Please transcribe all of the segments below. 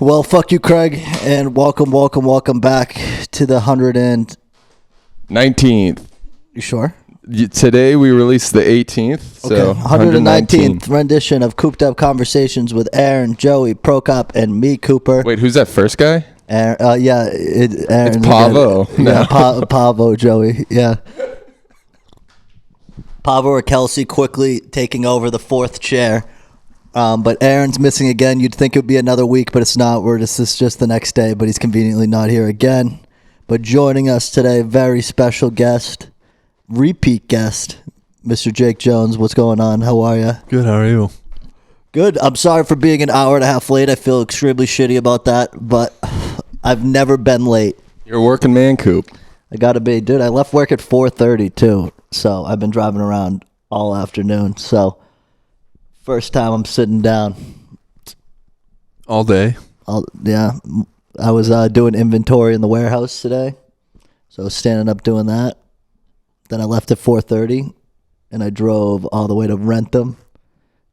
Well, fuck you, Craig, and welcome back to the 19th. You sure? Today we released the 18th, so okay. 119th rendition of Cooped Up Conversations with Aaron, Joey, Prokop, and me, Cooper. Wait, who's that first guy? Aaron, Aaron, it's Pavo. Yeah, Pavo, Joey, yeah. Pavo or Kelsey quickly taking over the fourth chair. But Aaron's missing again. You'd think it would be another week, but it's not. This is just the next day, but he's conveniently not here again. But joining us today, very special guest, repeat guest, Mr. Jake Jones. What's going on? How are you? Good, how are you? Good. I'm sorry for being an hour and a half late. I feel extremely shitty about that, but I've never been late. You're a working man, Coop. I gotta be. Dude, I left work at 4:30 too, so I've been driving around all afternoon, so... First time I'm sitting down. All day? Yeah. I was doing inventory in the warehouse today. So I was standing up doing that. Then I left at 4:30 and I drove all the way to Rentham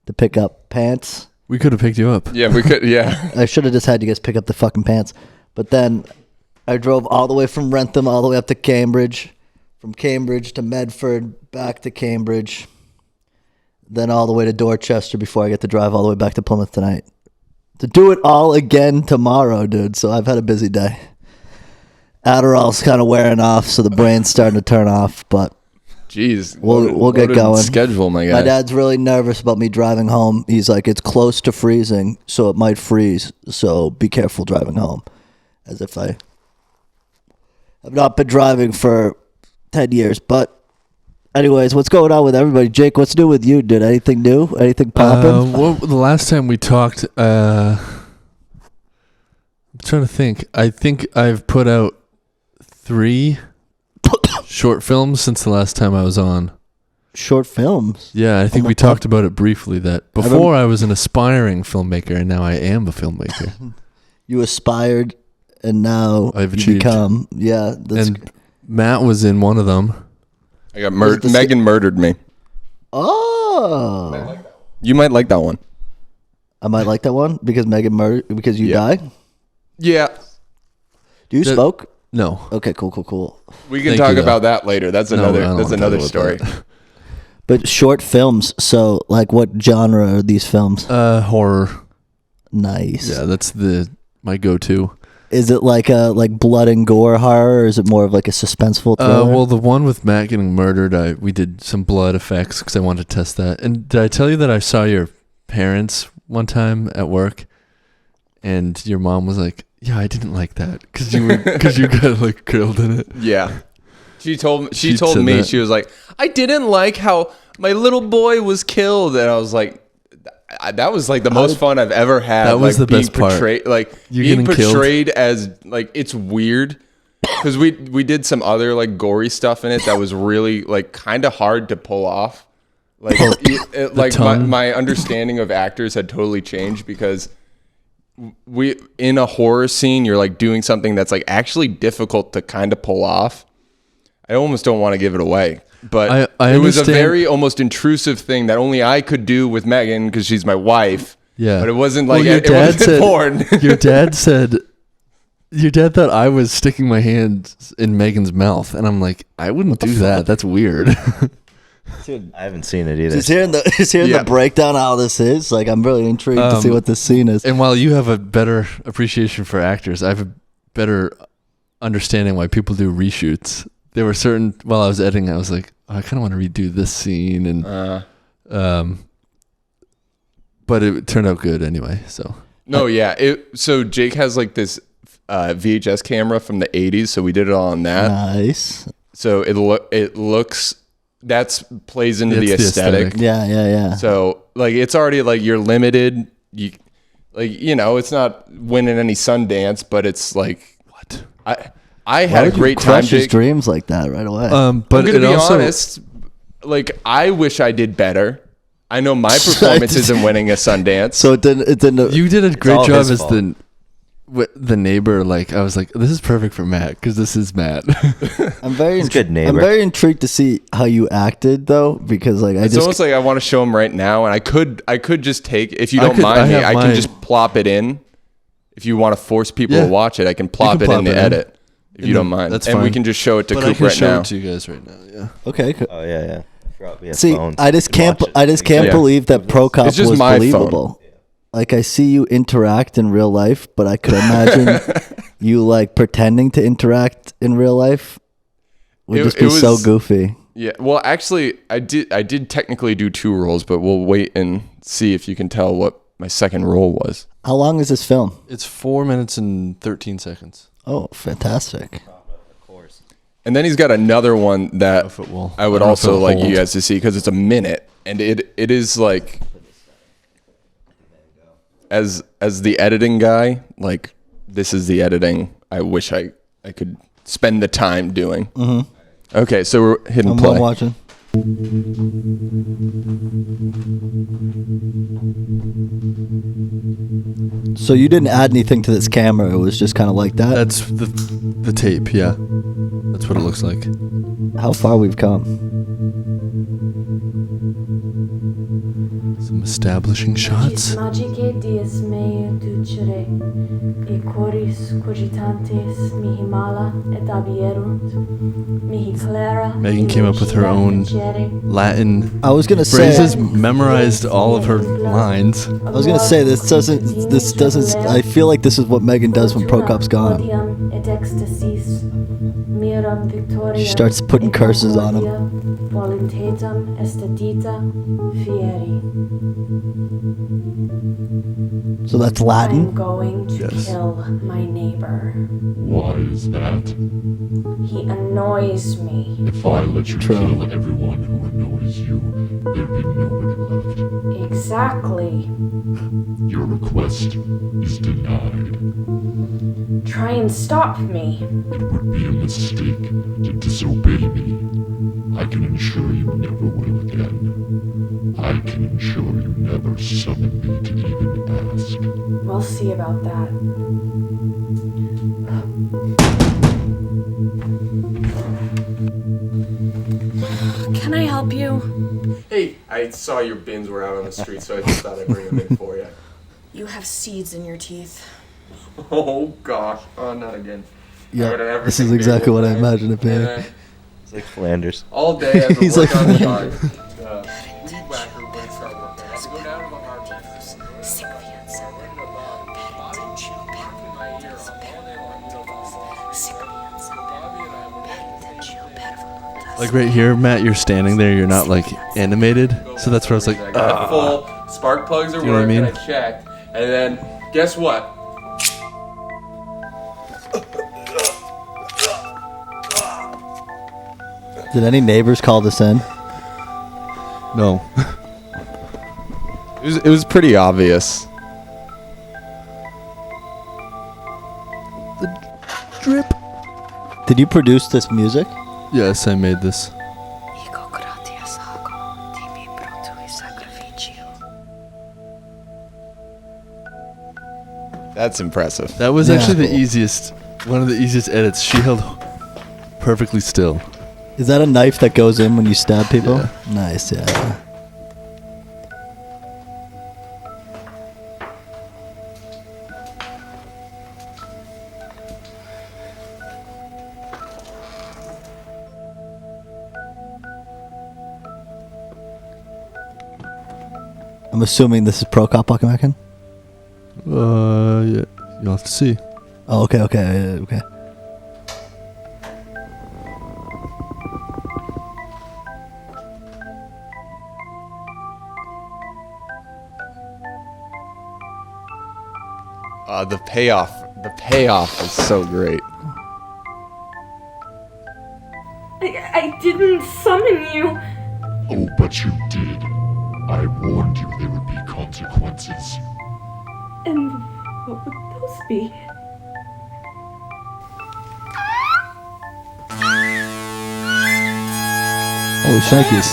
to pick up pants. We could have picked you up. Yeah, we could, yeah. I should have just had you guys pick up the fucking pants. But then I drove all the way from Rentham all the way up to Cambridge. From Cambridge to Medford, back to Cambridge. Then all the way to Dorchester before I get to drive all the way back to Plymouth tonight. To do it all again tomorrow, dude. So I've had a busy day. Adderall's kind of wearing off, so the brain's starting to turn off, but jeez, we'll get going. Schedule, my guy. My dad's really nervous about me driving home. He's like, it's close to freezing, so it might freeze. So be careful driving home. As if I have not been driving for 10 years, but anyways, what's going on with everybody? Jake, what's new with you, dude? Anything new? Anything popping? Well, the last time we talked, I'm trying to think. I think I've put out 3 short films since the last time I was on. Short films? Yeah, I think we talked about it briefly, that before I was an aspiring filmmaker, and now I am a filmmaker. You aspired, and now I've you achieved. become. Yeah. And Matt was in one of them. I got murdered. Megan murdered me. Oh. You might like that one. I might like that one because Megan murdered because you died? Yeah. Do you smoke? No. Okay, cool. We can talk about that later. That's another story. But short films, so like what genre are these films? Horror. Nice. Yeah, that's my go-to. Is it like blood and gore horror, or is it more of like a suspenseful thriller? Well, the one with Matt getting murdered, we did some blood effects because I wanted to test that. And did I tell you that I saw your parents one time at work, and your mom was like, "Yeah, I didn't like that because you got like killed in it." Yeah, she told me that. She was like, "I didn't like how my little boy was killed," and I was like, that was like the most fun I've ever had. That was like, the best part. Like being portrayed as like, it's weird because we did some other like gory stuff in it that was really like kind of hard to pull off. Like like my understanding of actors had totally changed because we in a horror scene you're like doing something that's like actually difficult to kind of pull off. I almost don't want to give it away. But it was a very almost intrusive thing that only I could do with Megan because she's my wife. Yeah. But it wasn't like it wasn't porn. Your dad thought I was sticking my hand in Megan's mouth. And I'm like, I wouldn't do that. That's weird. Dude, I haven't seen it either. Just hearing the breakdown of how this is, like I'm really intrigued to see what this scene is. And while you have a better appreciation for actors, I have a better understanding why people do reshoots. There were while I was editing, I was like, I kind of want to redo this scene, and but it turned out good anyway. So so Jake has like this VHS camera from the 80s, so we did it all on that. Nice. So it looks plays into the aesthetic. Yeah. So like it's already like you're limited. It's not winning any Sundance, but it's like what I had a great time. Crush his dreams like that right away. But I'm gonna be honest. Like I wish I did better. I know my performance isn't winning a Sundance. So it didn't. You did a great job as the neighbor. Like I was like, this is perfect for Matt because this is Matt. I'm very good neighbor. I'm very intrigued to see how you acted though, because like it's almost like I want to show him right now, and I could just take, if you don't mind me, I can just plop it in. if you want to force people to watch it, I can plop it in the edit if you don't mind. That's and fine. we can just show it to But Coop I can right show now. it to you guys right now. Yeah. Okay. Oh yeah. I forgot we have See, phones. I just You can can't. watch it. I just can't Yeah. believe that ProCop It's just was my believable. Like I see you interact in real life, but I could imagine you like pretending to interact in real life would just be so goofy. Yeah. Well, actually, I did technically do 2 roles, but we'll wait and see if you can tell what my second role was. How long is this film? It's 4 minutes and 13 seconds. Oh, fantastic! And then he's got another one that If it will. I would don't know if also it'll like hold. you guys to see because it's a minute, and it is like as the editing guy, like this is the editing I wish I could spend the time doing. Mm-hmm. Okay, so we're hitting I'm play. watching. So you didn't add anything to this camera. It was just kind of like that. That's the tape. Yeah. That's what it looks like. How far we've come. Some establishing shots. Sharpiegate dies mei ducere, e coris cogitantes mihi mala et abierunt, mihi clara. Megan came up with her own Latin I was gonna phrases, say. memorized all of her lines. I was gonna say this doesn't. This doesn't. I feel like this is what Megan does when ProCop's gone. She starts putting curses on him. Voluntatem estedita fieri. So that's I'm Latin. going to Yes. kill my neighbor. Why is that? He annoys me. If I let you True. kill everyone who annoys you, there'd be nobody left. Exactly. Your request is denied. Try and stop me. It would be a mistake to disobey me. I can ensure you never will again. I can ensure you never summon me to even ask. We'll see about that. Can I help you? Hey, I saw your bins were out on the street, so I just thought I'd bring them in for you. You have seeds in your teeth. Oh gosh, oh not again. Yeah, this is exactly what I imagined it being. It's like Flanders. All day I've been He's working like- on the yard. Weed whacker wouldn't start working. I had to go down to the hardware. Like right here, Matt, you're standing there. You're not like animated. So that's where I was like, I got full spark plugs are You know what I working. mean? I checked, and then guess what? Did any neighbors call this in? no. It was pretty obvious. Drip. Did you produce this music? Yes, I made this. That's impressive. That was Yeah. actually the easiest, one of the easiest edits. She held perfectly still. Is that a knife that goes in when you stab people? Yeah. Nice, yeah. I'm assuming this is ProCop walking back in? Yeah, you'll have to see. Oh, okay. The payoff is so great. I didn't summon you. Oh, but you did. I warned you there would be consequences. And what would those be? Holy shnikes.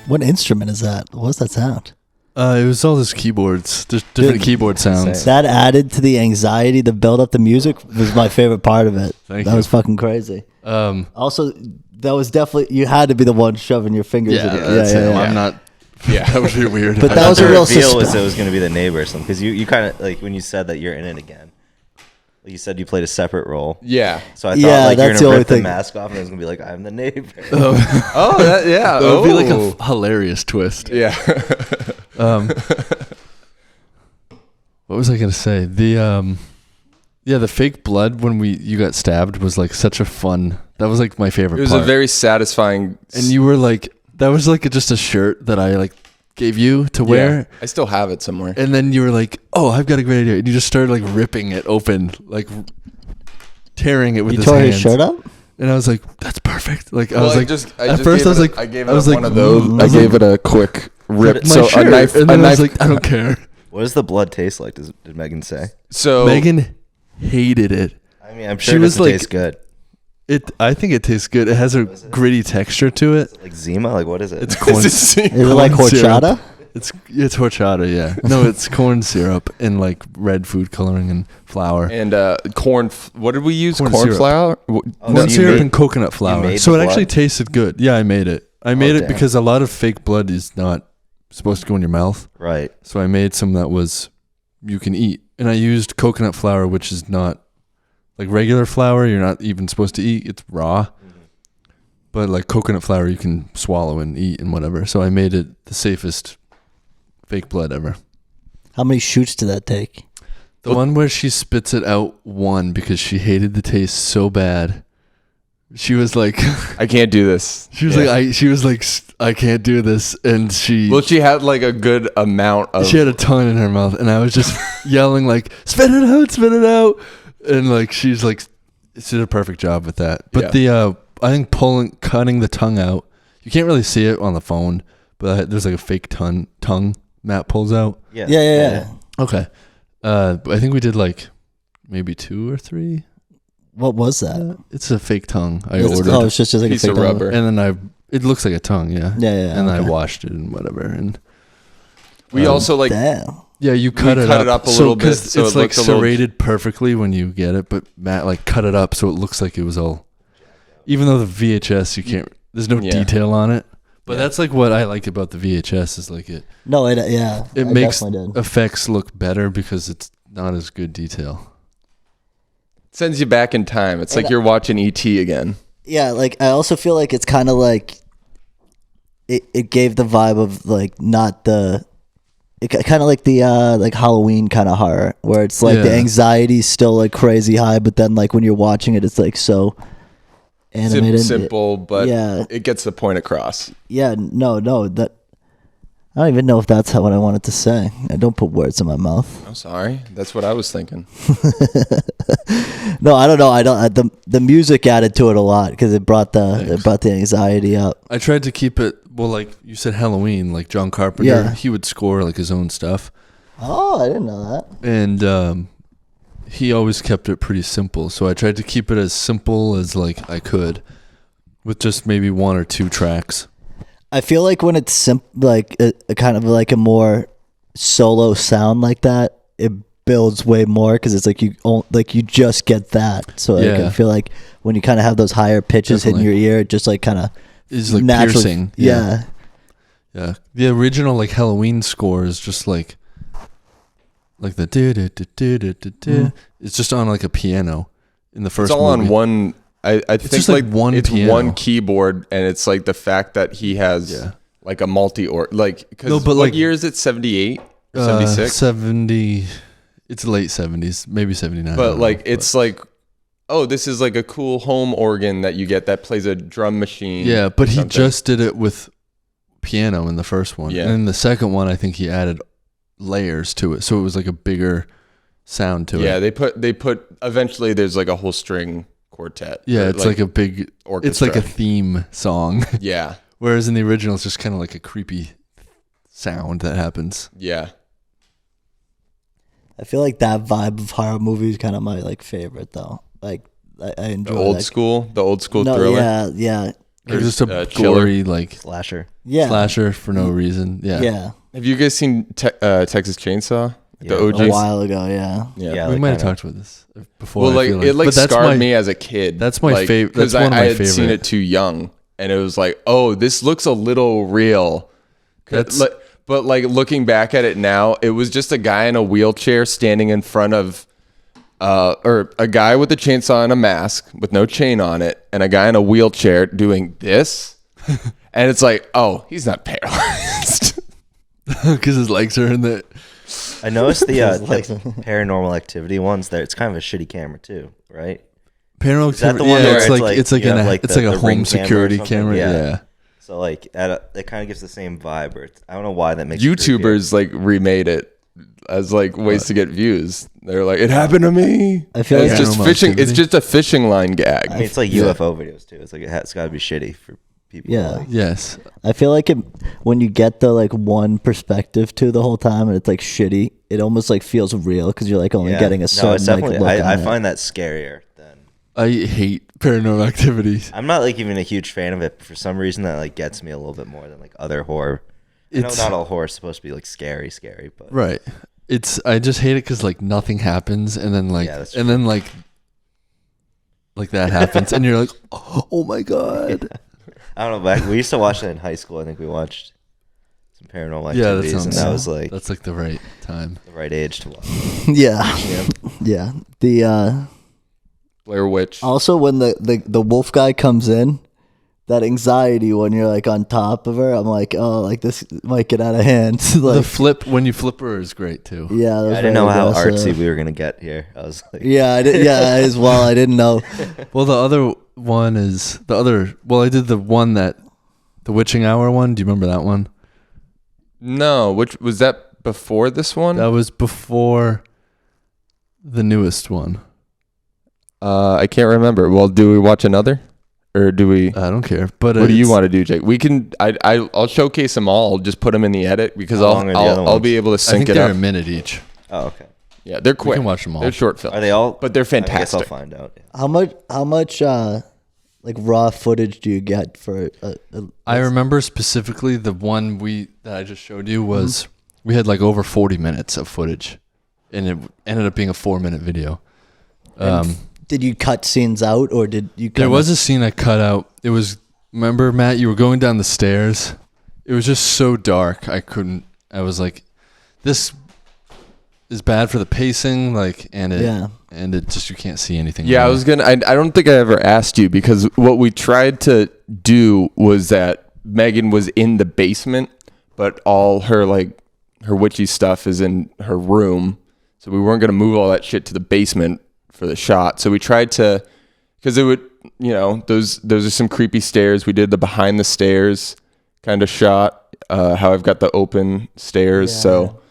What instrument is that? What's that sound? It was all those keyboards, just different keyboard sounds. That added to the anxiety, the build up, the music was my favorite part of it. Thank that you. was fucking crazy. Also, that was definitely, you had to be the one shoving your fingers in it. That's it. I'm not. Yeah, that would be weird. But that was a real reveal was suspense. it was going to be the neighbor or something, because you kind of like when you said that you're in it again. You said you played a separate role. Yeah. So I thought like you're that's gonna the rip the only thing. mask off and it was gonna be like, I'm the neighbor. Oh, that, yeah. That would be like a hilarious twist. Yeah. What was I gonna say? The fake blood when you got stabbed was like such a fun. That was like my favorite. It was part. a very satisfying. And you were like, that was like just a shirt that I like gave you to wear. Yeah, I still have it somewhere. And then you were like, "Oh, I've got a great idea!" And you just started like ripping it open, like tearing it with You his tore hands. his shirt up? And I was like, "That's perfect!" Like I Well, was like, I gave it one of those. "Mm." I gave it a quick rip. My So shirt. a knife. And A then I knife. was like, "I don't care." What does the blood taste like? Did Megan say? So Megan hated it. I mean, I'm She sure it was doesn't like- taste good. I think it tastes good. It has a gritty texture to it. Like Zima? Like what is it? It's corn. Is it like corn syrup. horchata? It's horchata, yeah. No, it's corn syrup and like red food coloring and flour. and corn. What did we use? Corn Corn syrup. flour. Oh, Corn so you syrup made- and coconut flour. made So the it actually blood? tasted good. Yeah, I made it. I made it damn. because a lot of fake blood is not supposed to go in your mouth. Right. So I made some that was you can eat. And I used coconut flour, which is not like regular flour. You're not even supposed to eat. It's raw. But like coconut flour, you can swallow and eat and whatever. So I made it the safest fake blood ever. How many shoots did that take? The one where she spits it out one because she hated the taste so bad. She was like, I can't do this. she was like, I can't do this, and she. Well, she had like a good amount of. She had a ton in her mouth, and I was just yelling like, spit it out, and like she did a perfect job with that. But I think cutting the tongue out, you can't really see it on the phone, but there's like a fake tongue Matt pulls out. Yeah. Okay, I think we did like maybe 2 or 3. What was that? It's a fake tongue I It's- ordered, Oh, it's just like Piece a fake of rubber. and then it looks like a tongue, yeah. Yeah. And I okay. washed it and whatever, and We also like. Damn. yeah, you cut it up a little bit, 'cause so it's it like looks a little- serrated perfectly when you get it, but Matt like cut it up so it looks like it was all. Even though the VHS, you can't. There's no Yeah. detail on it, but that's like what I like about the VHS is like it No, it makes definitely did. effects look better because it's not as good detail. Sends you back in time. It's like you're watching ET again. Yeah, like I also feel like it's kind of like it gave the vibe of like not the kind of like the like Halloween kind of horror where it's like the Yeah. anxiety's still like crazy high, but then like when you're watching it, it's like so animated. Simple, but yeah. it gets the point across. Yeah, no, that I don't even know if that's what I wanted to say. I don't put words in my mouth. I'm sorry. That's what I was thinking. No, I don't know. I don't. The music added to it a lot because it brought the anxiety up. I tried to keep it like you said Halloween, like John Carpenter. Yeah. He would score like his own stuff, Oh, I didn't know that. and he always kept it pretty simple. So I tried to keep it as simple as like I could, with just maybe 1 or 2 tracks. I feel like when it's like a kind of like a more solo sound like that, it builds way more because it's like you just get that. So like, Yeah. I feel like when you kind of have those higher pitches hitting Definitely. your ear, it just like kind of It's like naturally, piercing. Yeah. Yeah. The original like Halloween score is just like the it's just on like a piano in the first It's all movie. on one. I think just like like one it's piano. one keyboard, and it's like the fact that he has Yeah. like a multi like because No, but what like- year is it? 78 or 76? 70. It's late 70s, maybe 79. I But don't like know, it's like, oh, this is like a cool home organ that you get that plays a drum machine. yeah, but or he something. just did it with piano in the first one. Yeah. And in the second one, I think he added layers to it. So it was like a bigger sound to yeah. it. They put eventually there's like a whole string quartet. Yeah, or, it's like a big, orchestra. it's like a theme song. yeah, Whereas in the original, it's just kind of like a creepy sound that happens. yeah. I feel like that vibe of horror movie is kind of my like favorite though. Like I enjoy The old that. school No, thriller. yeah. It was just a Chiller. gory like Slasher. Yeah. slasher for no reason. Yeah. Yeah. Have you guys seen Texas Chainsaw? Yeah. The OG. A while ago, yeah. Yeah, We like might have kinda- talked about this before. Well, I like feel it like But that's scarred my- me as a kid. That's my favorite. That's Because one of my I had seen favorite. it too young, and it was like, oh, this looks a little real. That's- But like looking back at it now, it was just a guy in a wheelchair standing in front of, or a guy with a chainsaw and a mask with no chain on it, and a guy in a wheelchair doing this, and it's like, oh, he's not paralyzed. Because his legs are in the. I noticed the Like- Paranormal Activity ones. There, it's kind of a shitty camera too, right? Paranormal Is that the Activity. one Yeah, where it's it's like like it's like you have, an like, it's the- like a the Ring home camera or security something? camera. Yeah. Yeah. So like, it kind of gives the same vibe. Or I don't know why that makes it creepier. YouTubers like remade it as like ways to get views. They're like, it happened to me. I feel It's like just Paranormal fishing. It's Activity. just a fishing line gag. I mean, it's like UFO videos too. It's like it's got to be shitty for people. Yeah. Like, Yes. I feel like when you get the like one perspective to the whole time and it's like shitty, it almost like feels real because you're like only getting a it's certain like definitely. look I on it. find that scarier than. I hate Paranormal Activities. I'm not like even a huge fan of it. But for some reason, that like gets me a little bit more than like other horror. I know It's- not all horror is supposed to be like scary, but Right. I just hate it because like nothing happens and then like Yeah, that's and then like that happens and you're like, oh my god. I don't know. Back we used to watch it in high school. I think we watched some Paranormal Yeah, that Activities, and sounds. that was like That's like the right time. the right age to watch. Yeah. Yeah. Yeah. The Blair Witch. also when the wolf guy comes in, that anxiety when you're like on top of her, I'm like, oh, like this might get out of hand. The like, flip when you flip her is great too. yeah, that was I didn't know very how aggressive. artsy we were gonna get here. I was like, Yeah, I did. Yeah, as well. I didn't know. Well, the other one is the other. Well, I did the one that the witching hour one. Do you remember that one? No, which was that before this one? That was before the newest one. I can't remember. Well, do we watch another, or do we? I don't care. But What do you want to do, Jake? We can. I'll showcase them all. I'll just put them in the edit because How long are the other I'll be ones? able to I sync think it they're up. a minute each. oh, okay. Yeah, they're We quick. can watch them all. They're short films. Are they all? But they're I guess I'll fantastic. find out. Yeah. How much like raw footage do you get for? I remember specifically the one that I just showed you was we had like over 40 minutes of footage, and it ended up being a 4-minute video. Did you cut scenes out or did you? There was a scene I cut out. It was, remember, Matt, you were going down the stairs. It was just so dark. I was like, this is bad for the pacing, like, and it just, you can't see anything. Yeah, really. I don't think I ever asked you because what we tried to do was that Megan was in the basement, but all her witchy stuff is in her room. So we weren't going to move all that shit to the basement for the shot. So we tried to, because it would, those are some creepy stairs. We did the behind the stairs kind of shot, how I've got the open stairs. Yeah. So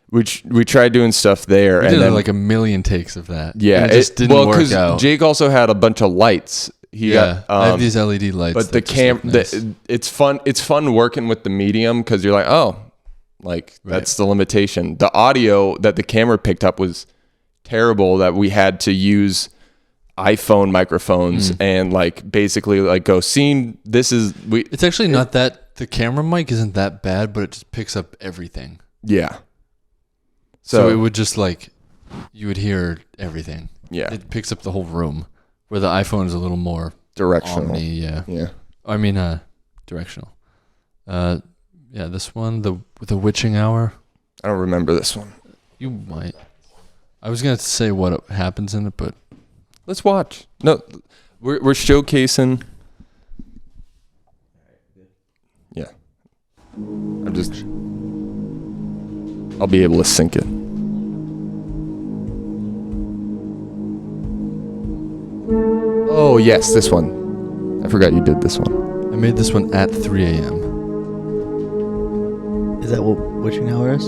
we tried doing stuff there. We and did then, like a million takes of that. yeah, And it just didn't work out. Jake also had a bunch of lights. He Yeah, got, I have these LED lights. but the that just look nice. it's fun. It's fun working with the medium because you're like, oh, like that's the limitation. The audio that the camera picked up was terrible. That we had to use iPhone microphones and like basically like go scene. This is It's actually not that the camera mic isn't that bad, but it just picks up everything. yeah. So it would just like you would hear everything. Yeah. It picks up the whole room. Where the iPhone is a little more Directional. omni, yeah. Yeah. I mean directional. Yeah, this one, the witching hour. I don't remember this one. You might. I was gonna say what happens in it, but Let's watch. No, we're showcasing. Yeah. I'll be able to sync it. Oh yes, this one. I forgot you did this one. I made this one at 3 a.m. Is that what witching hour is?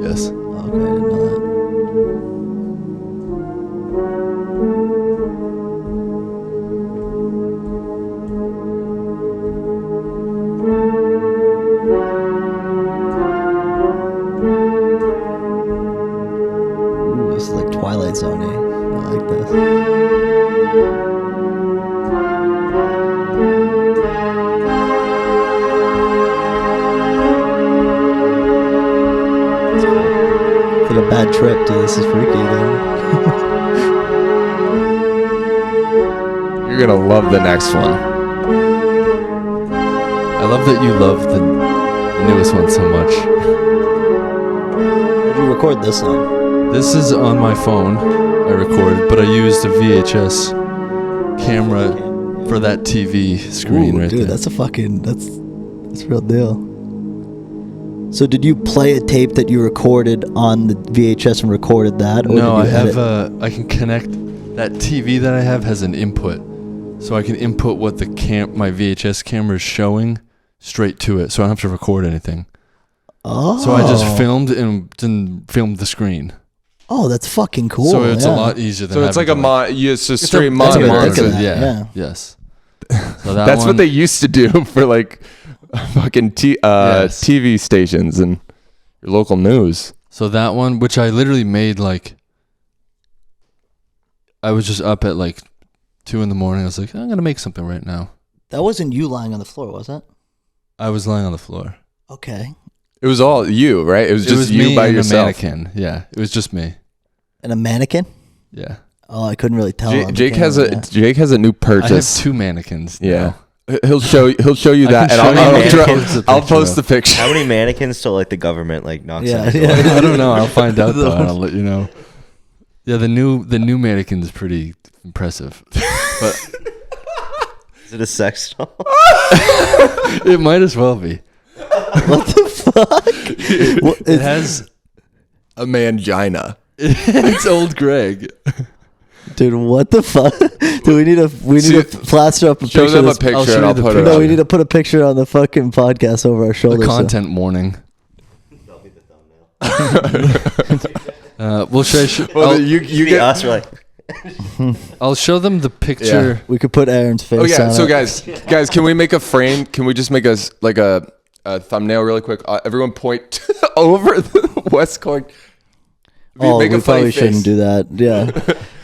Yes. Oh, okay, I didn't know that. Ooh, this is like Twilight Zone-y. I like this. expecting a bad trip, dude. This is freaky, dude. You're gonna love the next one. I love that you love the newest one so much. Where'd you record this on? This is on my phone. I recorded, but I used a VHS camera for that TV screen right dude, there. that's a fucking that's real deal. So did you play a tape that you recorded on the VHS and recorded that? Or No, did you edit? I can connect that TV that I have has an input, so I can input what the my VHS camera is showing straight to it, so I don't have to record anything. Oh. So I just filmed and then filmed the screen. Oh, that's fucking cool. So it's a yeah. lot easier than So it's like a it's a straight that's a monitor. monitor. that, Yeah. yeah. Yes. So that That's one, what they used to do for like fucking Yes. TV stations and your local news. So that one, which I literally made like, I was just up at like 2 a.m. I was like, I'm gonna make something right now. That wasn't you lying on the floor, was it? I was lying on the floor. Okay. It was all you, right? It was just you me by and yourself. a mannequin. Yeah, it was just me. And a mannequin? Yeah. Oh, I couldn't really tell. on the Jake camera, yeah. Jake has a new I have purchase. 2 mannequins. Yeah. now. He'll show you I that, can and show I'll, you I'll, mannequins I'll the post the picture. picture. How many mannequins till like the government like knocks Yeah, on the door? yeah. I don't know. I'll find out though. And I'll let you know. Yeah, the new mannequin is pretty impressive, but Is it a sex doll? it might as well be. What the fuck? What, It has a mangina. It's old Greg. dude, what the fuck? Do we need to plaster up a Show picture? them a of this- picture I'll show and you I'll the put it picture. No, up. we need to put a picture on the fucking podcast over our shoulders. The so- content warning. That'll be the thumbnail. Well, should I? Well, you get. us, we're like, I'll show them the picture. We could put Aaron's face Oh yeah. on So it. guys, can we make a frame? Can we just make a thumbnail really quick? Everyone point over the West Cork. Oh, Make we a funny probably shouldn't face. do that. Yeah.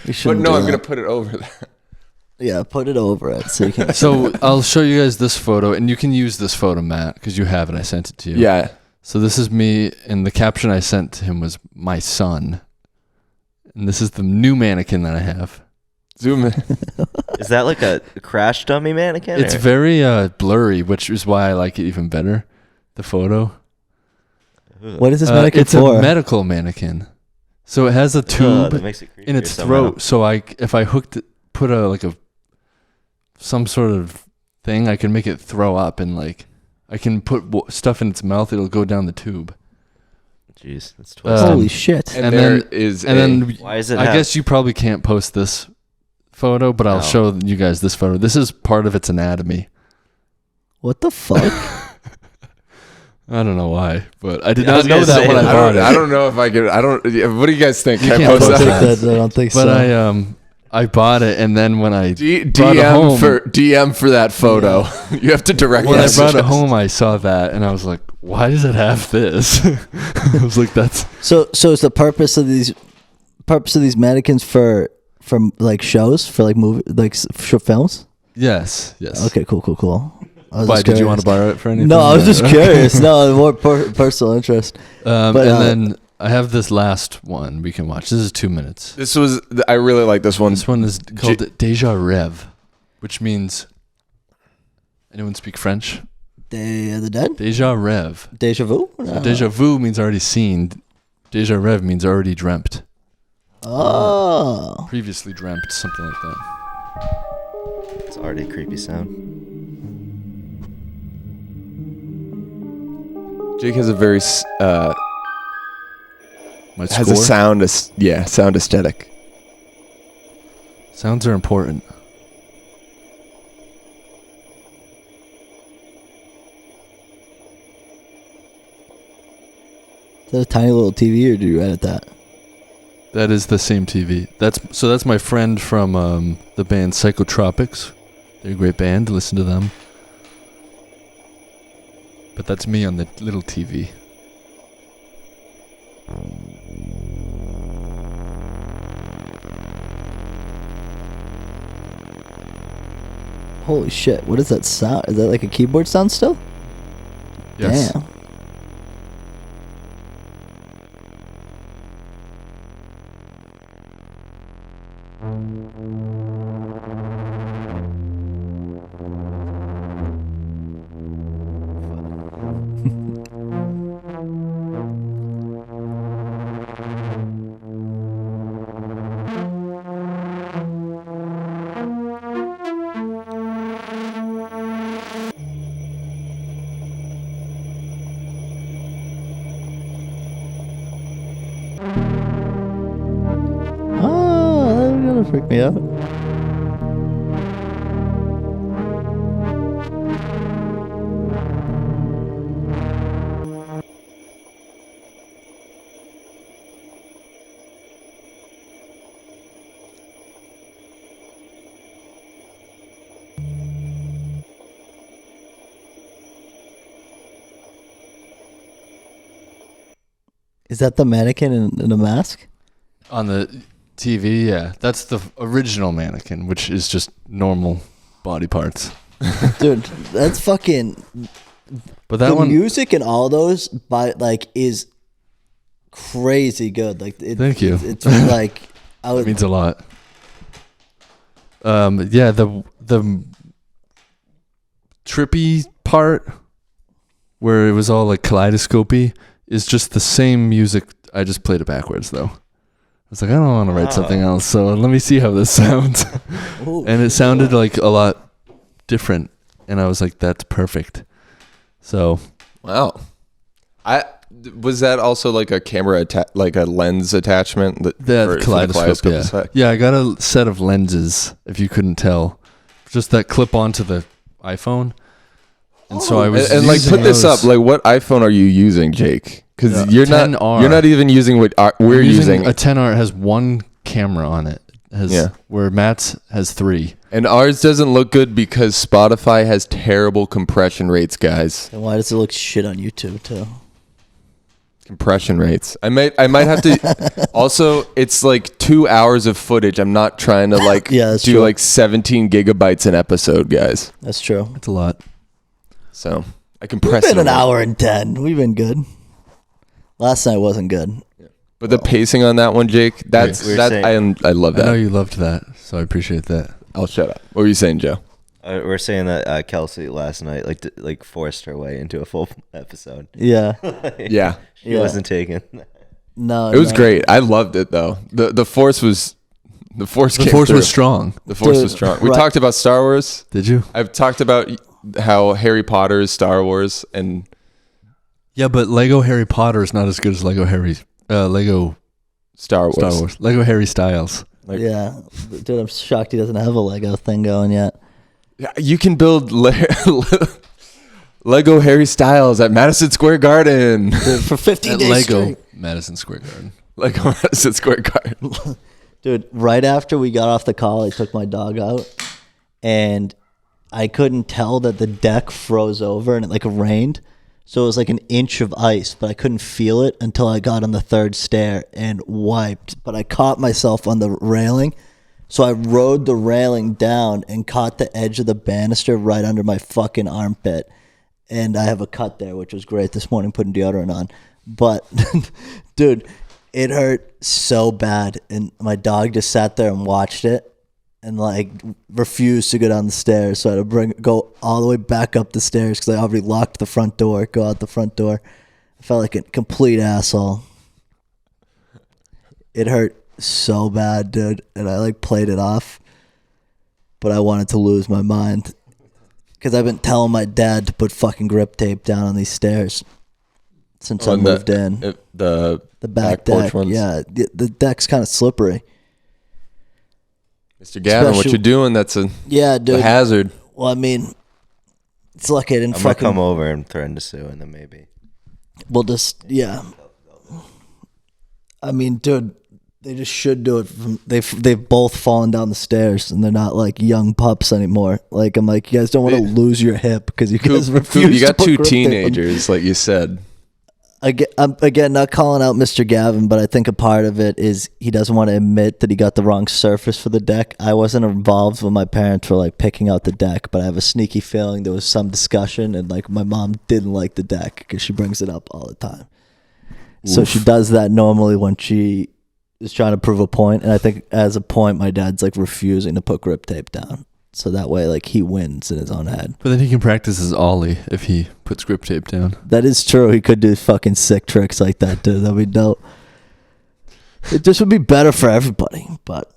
We But shouldn't no, do I'm that. gonna put it over there. Yeah, put it over it so you can. So I'll show you guys this photo, and you can use this photo, Matt, because you have it. I sent it to you. Yeah. So this is me, and the caption I sent to him was "my son," and this is the new mannequin that I have. Zoom in. is that like a crash dummy mannequin? It's or- very blurry, which is why I like it even better. The photo. What is this mannequin it's for? a medical mannequin. So it has a Ugh, tube that makes it creepier in its somehow. throat. So if I put some sort of thing, I can make it throw up, and like I can put stuff in its mouth. It'll go down the tube. Jeez, that's twisted. Holy shit. And, And there then- is And then Why is it? I guess you probably can't post this photo, but I'll No. show you guys this photo. This is part of its anatomy. What the fuck? I don't know why, but I did Yeah, I not was know gonna that say, when I I bought don't, it. I don't know if I could. I don't. What do you guys think? You Can I can't post post that? that. I don't think But so. I bought it, and then when I brought it DM home, for that photo. You have to direct. when I message brought it us. home, I saw that, and I was like, "Why does it have this?" I was like, "That's So is the purpose of these mannequins for like shows for like movie like films? yes." Okay, cool. I was Why just did you want to curious. borrow it for anything? No, I was just Or- curious. No, more personal interest. and but, then I have this last one we can watch. This is 2 minutes. This was. I really like this one. This one is called Deja Rev, which means. Anyone speak French? Day of the Dead? Deja Rev. Deja vu? So deja vu means already seen. Deja Rev means already dreamt. Oh. Previously dreamt, something like that. It's already a creepy sound. Jake has a very My has score. a sound aesthetic. Sounds are important. Is that a tiny little TV or do you edit that? That is the same TV. That's my friend from the band Psychotropics. They're a great band. Listen to them. But that's me on the little TV. Holy shit, what is that sound? Is that like a keyboard sound still? Yes. Damn. freak me out. Is that the mannequin in a mask? On the TV, yeah. That's the original mannequin, which is just normal body parts. Dude, that's fucking... But that the one... music and all those, is crazy good. Like, Thank you. It's like... It means a lot. Yeah, the trippy part, where it was all like kaleidoscopy, is just the same music. I just played it backwards, though. I was like, I don't want to write something else, so let me see how this sounds. And it sounded like a lot different, and I was like, that's perfect. So, wow. Was that also like a camera like a lens attachment? The kaleidoscope, yeah. Yeah, I got a set of lenses, if you couldn't tell. Just that clip onto the iPhone. And so I was and like put this up. Like, what iPhone are you using, Jake? Because you're not even using what we're using. A 10R has one camera on it. Where Matt's has 3. And ours doesn't look good because Spotify has terrible compression rates, guys. And why does it look shit on YouTube too? Compression rates. I might have to. Also, it's like 2 hours of footage. I'm not trying to like do true. like 17 gigabytes an episode, guys. That's true. It's a lot. So I compress We've been it. an hour and 10. We've been good. Last night wasn't good. But the pacing on that one, Jake, I love that. I know you loved that, so I appreciate that. I'll shut up. What were you saying, Joe? We're saying that Kelsey last night like forced her way into a full episode. Yeah. Yeah. She wasn't taken. No. It was great. I loved it though. The force was strong. The force was strong. We talked about Star Wars. Did you? I've talked about how Harry Potter is Star Wars, and yeah, but Lego Harry Potter is not as good as Lego Star Wars. Lego Harry Styles. Yeah, dude, I'm shocked he doesn't have a Lego thing going yet. Yeah, you can build Lego Harry Styles at Madison Square Garden for 15 days Lego straight. Madison Square Garden. Lego Madison Square Garden. Dude, right after we got off the call, I took my dog out, and I couldn't tell that the deck froze over and it like rained. So it was like an inch of ice, but I couldn't feel it until I got on the 3rd stair and wiped. But I caught myself on the railing. So I rode the railing down and caught the edge of the banister right under my fucking armpit. And I have a cut there, which was great this morning putting deodorant on. But, dude, it hurt so bad. And my dog just sat there and watched it and like refused to go down the stairs. So I had to go all the way back up the stairs because I already locked the front door, go out the front door. I felt like a complete asshole. It hurt so bad, dude. And I like played it off. But I wanted to lose my mind. Because I've been telling my dad to put fucking grip tape down on these stairs since I moved in. The back porch deck. ones? Yeah, the deck's kind of slippery. Mr. Gavin, what you doing? That's a hazard. Well, I mean, it's lucky I didn't I'm gonna come over and threaten to sue, and then maybe we'll just I mean, dude, they just should do it. They've both fallen down the stairs, and they're not like young pups anymore. Like I'm like, you guys don't want to lose your hip because you guys refuse. You got to put 2 grip tape on. teenagers, like you said. I'm again not calling out Mr. Gavin, but I think a part of it is he doesn't want to admit that he got the wrong surface for the deck. I wasn't involved when my parents were like picking out the deck, but I have a sneaky feeling there was some discussion and like my mom didn't like the deck because she brings it up all the time. Oof. So she does that normally when she is trying to prove a point, and I think as a point my dad's like refusing to put grip tape down. So that way, like, he wins in his own head. But then he can practice his ollie if he puts grip tape down. That is true. He could do fucking sick tricks like that, dude. That'd be dope. It just would be better for everybody. But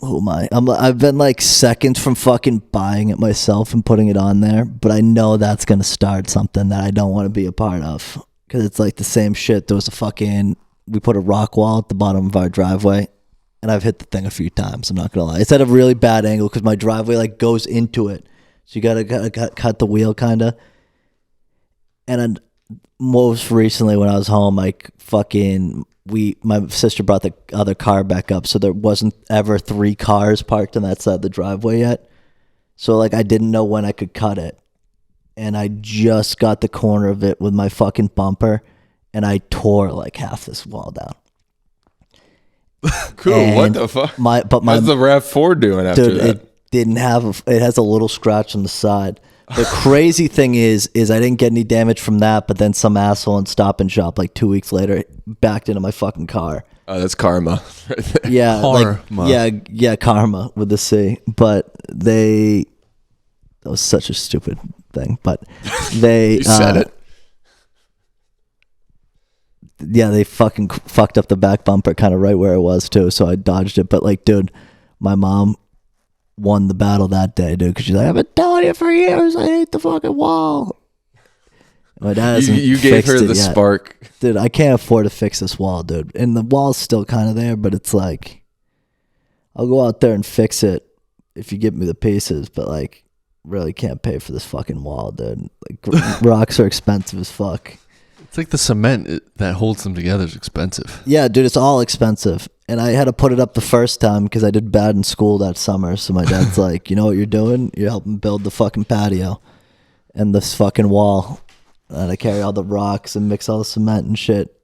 who am I? I've been like seconds from fucking buying it myself and putting it on there. But I know that's gonna start something that I don't want to be a part of because it's like the same shit. There was we put a rock wall at the bottom of our driveway, and I've hit the thing a few times. I'm not gonna lie. It's at a really bad angle because my driveway like goes into it, so you gotta cut the wheel kind of. And then most recently when I was home, like my sister brought the other car back up, so there wasn't ever 3 cars parked on that side of the driveway yet. So like I didn't know when I could cut it, and I just got the corner of it with my fucking bumper, and I tore like half this wall down. Cool. And what the fuck? How's the RAV4 doing after that? It didn't have. It has a little scratch on the side. The crazy thing is I didn't get any damage from that, but then some asshole in Stop and Shop like 2 weeks later backed into my fucking car. Oh, that's karma. Right there. Yeah, Karma. yeah, karma with the C. But that was such a stupid thing. But they You said it. Yeah, they fucking fucked up the back bumper kind of right where it was too, so I dodged it. But like, dude, my mom won the battle that day, dude, because she's like, I've been telling you for years, I hate the fucking wall. My dad hasn't You gave her the yet. spark. Dude, I can't afford to fix this wall, dude. And the wall's still kind of there, but it's like, I'll go out there and fix it if you give me the pieces, but like, really can't pay for this fucking wall, dude. Like, rocks are expensive as fuck. It's like the cement that holds them together is expensive. Yeah, dude, it's all expensive. And I had to put it up the first time because I did bad in school that summer. So my dad's like, you know what you're doing? You're helping build the fucking patio and this fucking wall. And I carry all the rocks and mix all the cement and shit.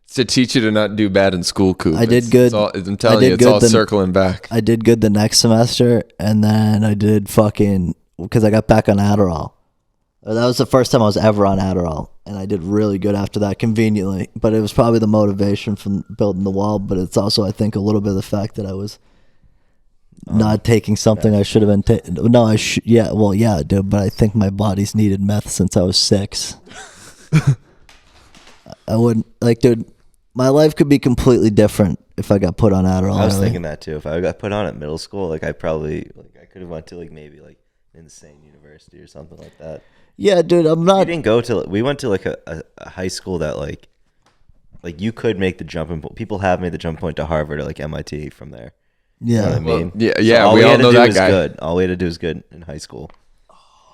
It's to teach you to not do bad in school, Coop. I did good. I'm telling you, it's all circling back. I did good the next semester. And then I did because I got back on Adderall. That was the first time I was ever on Adderall, and I did really good after that, conveniently. But it was probably the motivation from building the wall, but it's also, I think, a little bit of the fact that I was not taking something I should have been taking. No, yeah, dude, but I think my body's needed meth since I was 6. I wouldn't, dude, my life could be completely different if I got put on Adderall. I was thinking that, too. If I got put on at middle school, I could have went to, maybe, insane university or something like that. Yeah, dude, I'm not. We went to a high school that you could make the jump. People have made the jump point to Harvard or MIT from there. Yeah, you know what I mean, yeah, we all know that guy. Good. All we had to do is good in high school.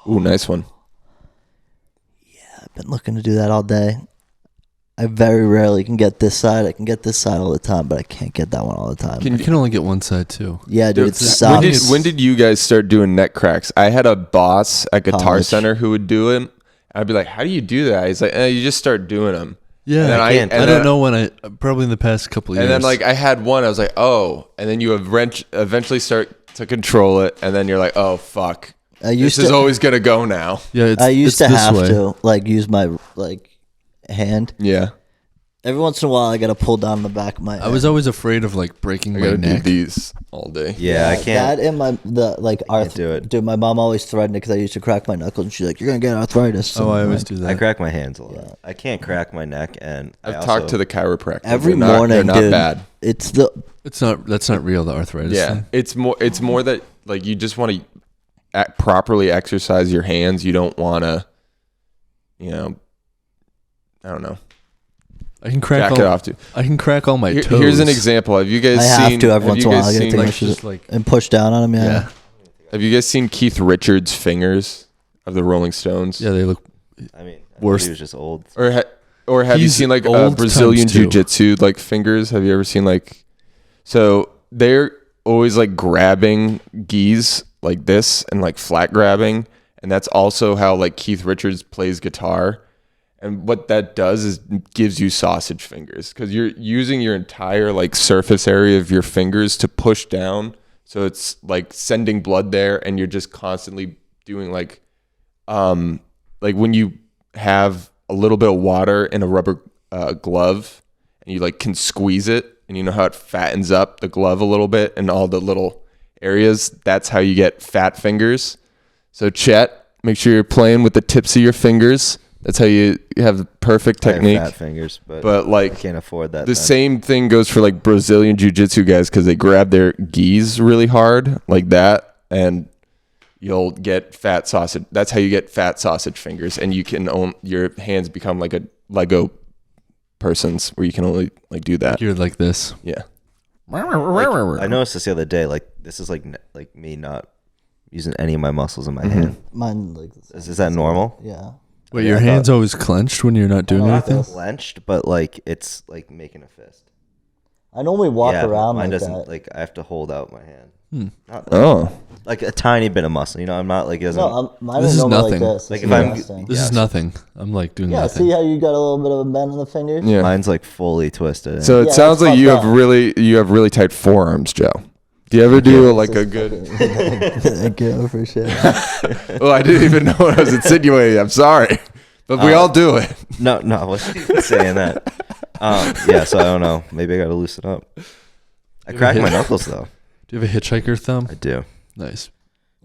Ooh, nice one. Yeah, I've been looking to do that all day. I very rarely can get this side. I can get this side all the time, but I can't get that one all the time. I can only get one side too. Yeah, dude, it sucks. When did you guys start doing neck cracks? I had a boss at Guitar Center who would do it. I'd be like, how do you do that? He's like, you just start doing them. Yeah, I don't know when probably in the past couple of years. And then I had one, I was like, oh, and then you eventually start to control it, and then you're like, oh, fuck. This is always going to go now. Yeah, I used to have to use my hand. Yeah. Every once in a while, I got to pull down the back of my head. I was always afraid of breaking my neck. I gotta do these all day. Yeah, I can't. That and can't do it. Dude, my mom always threatened it because I used to crack my knuckles, and she's like, "You're gonna get arthritis." Oh, I always do that. I crack my hands a lot. Yeah. I can't crack my neck, and I've talked to the chiropractor. Every morning, they're not dude. bad. That's not real, the arthritis thing. It's more that you just want to properly exercise your hands. You don't want to, I don't know. I can crack I can crack all my toes. Here's an example. Have you guys seen? I have to every once in a while. I gotta and push down on them. Yeah. Have you guys seen Keith Richards' fingers of the Rolling Stones? Yeah, they look. Worse. He was just old. Or have you seen Brazilian jiu-jitsu fingers? Have you ever seen So they're always grabbing gis like this and flat grabbing, and that's also how Keith Richards plays guitar. And what that does is gives you sausage fingers because you're using your entire surface area of your fingers to push down. So it's sending blood there, and you're just constantly doing when you have a little bit of water in a rubber glove, and you can squeeze it, and you know how it fattens up the glove a little bit and all the little areas. That's how you get fat fingers. So Chet, make sure you're playing with the tips of your fingers. That's how you have the perfect technique. I have fat fingers, but I can't afford that. The same thing goes for Brazilian jiu-jitsu guys because they grab their gis really hard like that, and you'll get fat sausage. That's how you get fat sausage fingers, and you can your hands become like a Lego person's where you can only do that. You're like this. Yeah. I noticed this the other day. Like this is like me not using any of my muscles in my hand. Mine like Is that normal? Yeah. Wait, your hand's always clenched when you're not doing Not anything? clenched, but like it's like making a fist. I normally walk around mine like doesn't. that. Like I have to hold out my hand. Not like a tiny bit of muscle. You know, I'm not like it doesn't. No, mine This is is normally nothing. like this. Like This if is I'm- resting. This is nothing. I'm like doing Yeah, nothing. see how you got a little bit of a bend in the fingers? Yeah. Mine's like fully twisted. So it Yeah, sounds that's like you fucked have up. really tight forearms, Joe. Do you ever do like a good? Thank you for sure. Well, I didn't even know what I was insinuating. I'm sorry, but we all do it. no, I wasn't even saying that. Yeah, so I don't know. Maybe I got to loosen up. I cracked my knuckles though. Do you have a hitchhiker thumb? I do. Nice.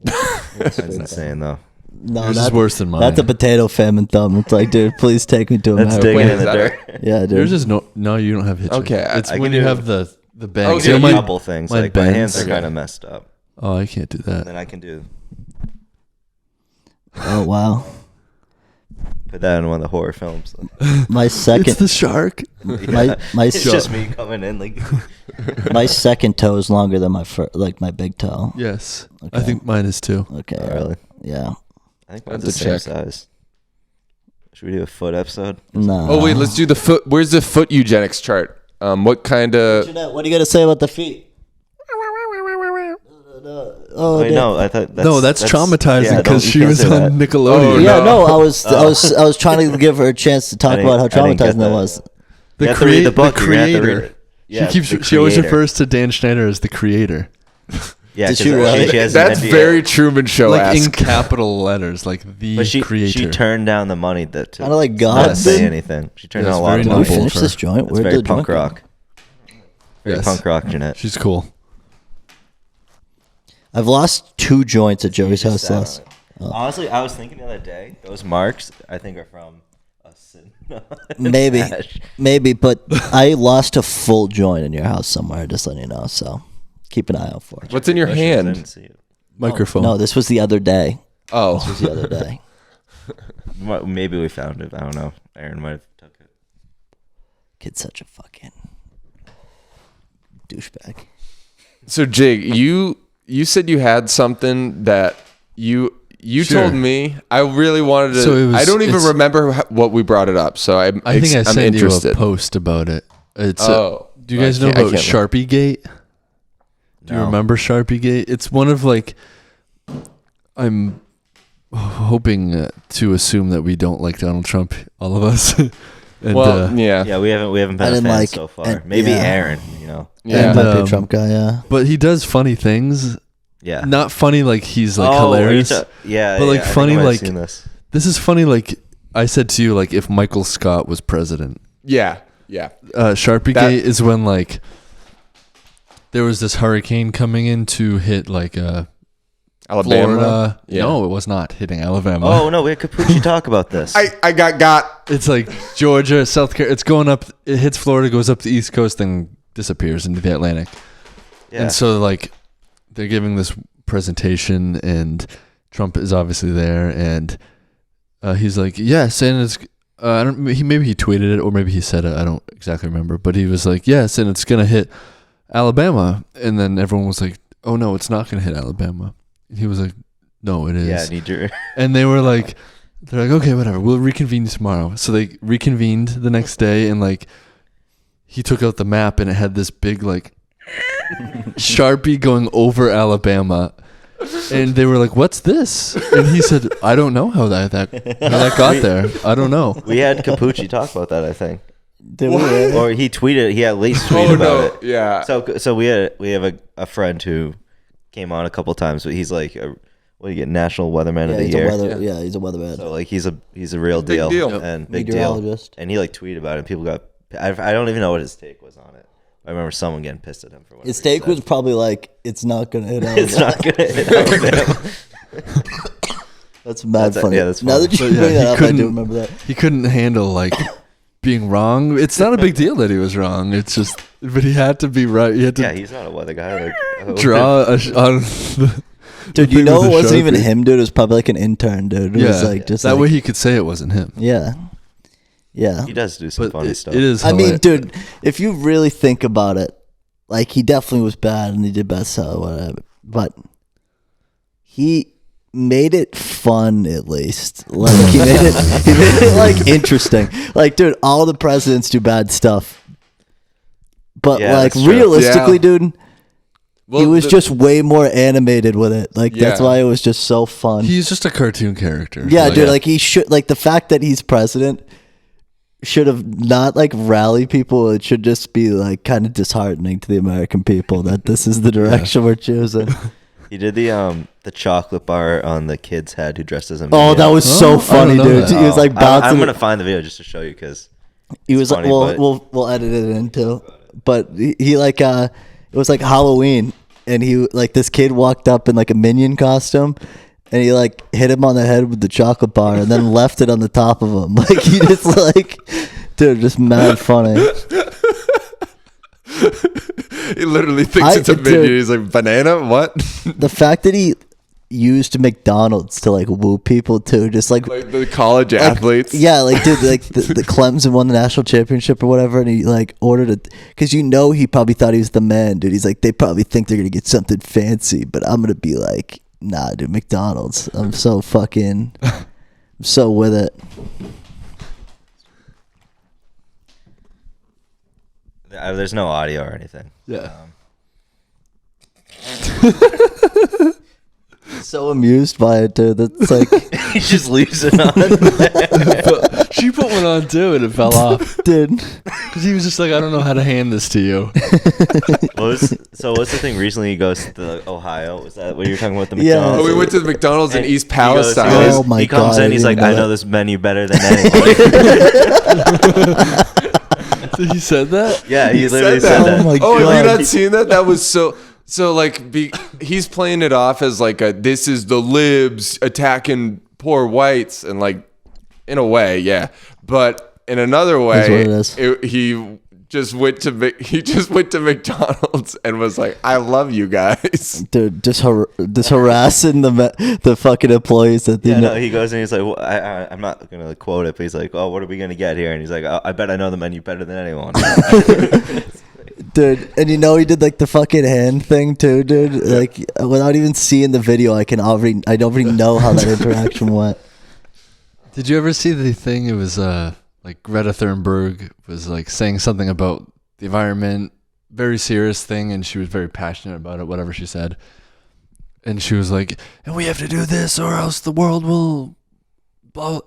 That's insane though. No, Yours is worse than mine. That's a potato famine thumb. It's like, dude, please take me to That's America. digging in is the that dirt. Yeah, dude. Yours is no, you don't have hitchhiker. Okay, It's I when can you do- have the bag. Oh, See yeah, how A my- couple things. mine Like my hands bends. are kind of messed up. Oh, I can't do And that. then I can do Oh wow. put that in one of the horror films. My second, It's the shark. my It's just me coming in like. my second toe is longer than my big toe. Yes, I Okay. think mine is too. Okay. Really? Yeah. I think mine's That's the a same check. size. Should we do a foot episode? No. Oh wait, let's do the foot. Where's the foot eugenics chart? What kind of? What are you gonna say about the feet? Oh, Wait, dude. no, I thought That's traumatizing yeah, because don't- you she can't was say that. on Nickelodeon. Oh, Yeah, no. no, I was trying to give her a chance to talk I about how didn't- I didn't get traumatizing that that. was. You have to read the book. You're gonna have to read creator. it. Yeah, She always refers to Dan Schneider as the creator, Yeah, Did 'cause she really? she has an That's NDA. very Truman Show like in esque. capital letters, like the But she creator. turned down the money to Kinda like not God say did. anything. She turned Yeah, down a it's lot very of Can we money. noble. finish for this joint? It's Where'd very the punk joint go? rock. Very Yes. punk rock, Jeanette. She's cool. I've lost 2 joints at Joey's house Sat on last. it. Honestly, I was thinking the other day, those marks, I think, are from us. Maybe, but I lost a full joint in your house somewhere. Just letting you know. So keep an eye out for it. What's in your I didn't hand? see it. Microphone. No, this was the other day. Oh, This was the other day. Maybe we found it. I don't know. Aaron might have took it. Kid's such a fucking douchebag. so Jig, you said you had something that you Sure. told me. I really wanted to. So it was- I don't even it's- remember what we brought it up. So I'm I think I I'm sent you interested. a post about it. It's Oh, do you guys know I about can't Sharpiegate? Do you No. remember Sharpiegate? It's one of like, I'm hoping to assume that we don't like Donald Trump, all of us. and Well, yeah. Yeah, we haven't I been a didn't fan like- so far. and- Maybe yeah. Aaron, you know. Yeah. I might be a Um, Trump guy. Yeah. but he does funny things. Yeah. Not funny like he's like Oh, are you hilarious. yeah, But, like, I think funny, I might have like- seen this. This is funny. Like I said to you, like if Michael Scott was president. Yeah. Sharpiegate That- is when like there was this hurricane coming in to hit like Alabama. Florida. Yeah. No, it was not hitting Alabama. Oh no, we had Capucci talk about this. I got. It's like Georgia, South Carolina. It's going up. It hits Florida, goes up the East Coast, then disappears into the Atlantic. Yeah. And so like they're giving this presentation, and Trump is obviously there, and he's like, "Yes," and it's. I don't. Maybe he tweeted it, or maybe he said it. I don't exactly remember, but he was like, "Yes," and it's gonna hit Alabama, and then everyone was like, "Oh no, it's not gonna hit Alabama." And he was like, "No, it is." Yeah, need your And they were like, they're like, "Okay, whatever. We'll reconvene tomorrow." So they reconvened the next day, and like, he took out the map, and it had this big like Sharpie going over Alabama. And they were like, "What's this?" And he said, "I don't know how that got there. I don't know." We had Capucci talk about that, I think. Did we really? Or he tweeted. He at least tweeted about it. Yeah. So we have a friend who came on a couple times, but he's like, what do you get? National Weatherman of the he's year. he's a weatherman. So like he's a real Big deal, deal. and big deal. Meteorologist. And he like tweeted about it, and people got. I don't even know what his take was on it. I remember someone getting pissed at him for what His take was probably like, "It's not gonna hit Alabama." It's not gonna hit Alabama. That's mad funny. yeah, that's Now funny. that you But yeah, bring he that up, I couldn't- do remember that. He couldn't handle like being wrong. It's not a big deal that he was wrong. It's just, but he had to be right. He had to Yeah, he's not a weather guy. Like draw on the. Dude, thing you know with it the wasn't even Sharpie. him, dude. It was probably like an intern, dude. It was like just that like, way he could say it wasn't him. yeah. Yeah. He does do some But funny it stuff. is. I mean, hilarious. dude, if you really think about it, like he definitely was bad and he did bad stuff, whatever. But he made it fun at least. Like he made it like interesting. Like, dude, all the presidents do bad stuff. But like realistically, dude, he was just way more animated with it. Like that's why it was just so fun. He's just a cartoon character. Yeah, dude, like he should, like the fact that he's president should have not like rally people. It should just be like kind of disheartening to the American people that this is the direction we're choosing. He did the chocolate bar on the kid's head who dressed as a Oh, that was so funny, dude. He was like bouncing. I'm gonna find the video just to show you because he was funny, like, we'll edit it in too. But he like it was like Halloween, and he like this kid walked up in like a minion costume, and he like hit him on the head with the chocolate bar, and then left it on the top of him. Like he just like, dude, just mad funny. He literally thinks it's a minion. He's like, banana? What? The fact that he used McDonald's to like woo people too, just like the college athletes. Yeah, like dude, like the Clemson won the national championship or whatever, and he like ordered it because he probably thought he was the man, dude. He's like, they probably think they're gonna get something fancy, but I'm gonna be like, nah, dude, McDonald's. I'm so with it. There's no audio or anything. Yeah. So amused by it, dude. That's like He just leaves it on. She put one on too, and it fell off, dude. Because he was just like, I don't know how to hand this to you. What's the thing? Recently, he goes to Ohio. Was that what you were talking about? The Yeah. McDonald's? Oh, we went to the McDonald's in East Palestine. Oh my he comes God, in. He's I like, didn't I know know that. this menu better than anyone. So he said that? Yeah, he literally said that. Oh my Oh, have you God. not seen that? That was so like he's playing it off as like this is the libs attacking poor whites, and like in a way, yeah, but in another way, he just went to McDonald's and was like, I love you guys, Dude, just harassing the fucking employees that he goes and he's like, well, I'm not gonna quote it, but he's like, oh, what are we gonna get here? And he's like, I bet I know the menu better than anyone. Dude, and he did like the fucking hand thing too, dude. Like without even seeing the video, I already know how that interaction went. Did you ever see the thing? It was like Greta Thunberg was like saying something about the environment, very serious thing, and she was very passionate about it, whatever she said. And she was like, and we have to do this or else the world will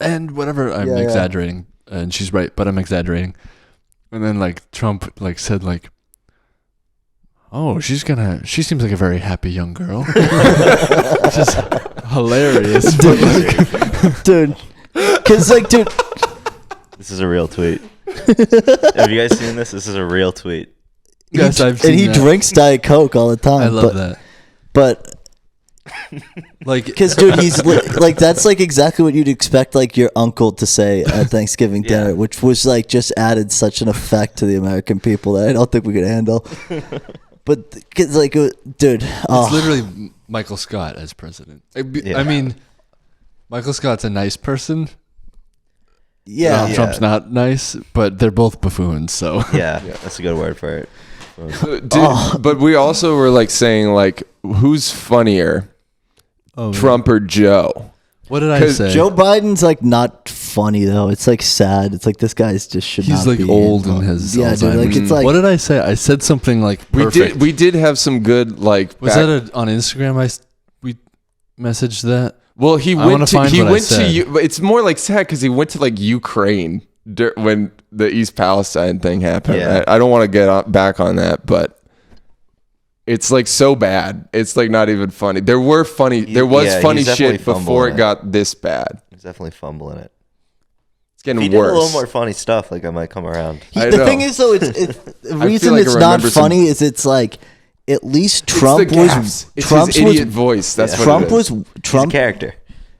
end, whatever. I'm exaggerating. And she's right, but I'm exaggerating. And then like Trump like said like, oh, she seems like a very happy young girl. Just hilarious. Dude. Because like, dude, This is a real tweet. Have you guys seen this? This is a real tweet. Yes, I've seen and he that. drinks Diet Coke all the time. I love that. But like, because dude, he's like that's like exactly what you'd expect like your uncle to say at Thanksgiving dinner, which was like just added such an effect to the American people that I don't think we could handle. But cause like, dude, it's literally Michael Scott as president. I mean, Michael Scott's a nice person. Yeah, Trump's not nice, but they're both buffoons. So yeah, that's a good word for it. But we also were like saying like, who's funnier, Trump or Joe? What did I say? Joe Biden's like not funny though. It's like sad. It's like this guy's just should He's not like be old involved. and has yeah, dude. Like it's like what did I say? I said something like perfect. We did have some good like. Was that on Instagram? We messaged that. Well, he I went to said. you. It's more like sad because he went to like Ukraine when the East Palestine thing happened. Yeah. I don't want to get back on that, but it's like so bad. It's like not even funny. There was funny he's shit before fumbling it got this bad. He's definitely fumbling it. It's getting If he worse. did a little more funny stuff, like I might come around. I the know. thing is though, it's the reason like I it's not remember funny is it's like at least Trump it's the was gaffes. It's Trump's his idiot was voice. That's what Trump it was is. He's a Trump character.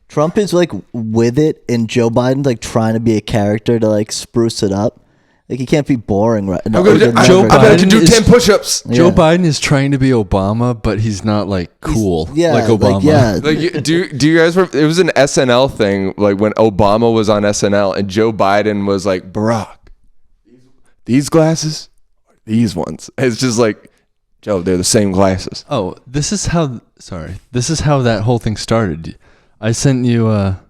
Trump is like with it, and Joe Biden's like trying to be a character to like spruce it up. Like he can't be boring, right? No, I'm gonna have to do Biden 10 push-ups. Joe Biden is trying to be Obama, but he's not like cool like Obama. Like, do you guys remember? It was an SNL thing, like when Obama was on SNL and Joe Biden was like, Barack, these glasses, these ones. It's just like Joe, they're the same glasses. Oh, this is how that whole thing started. I sent you a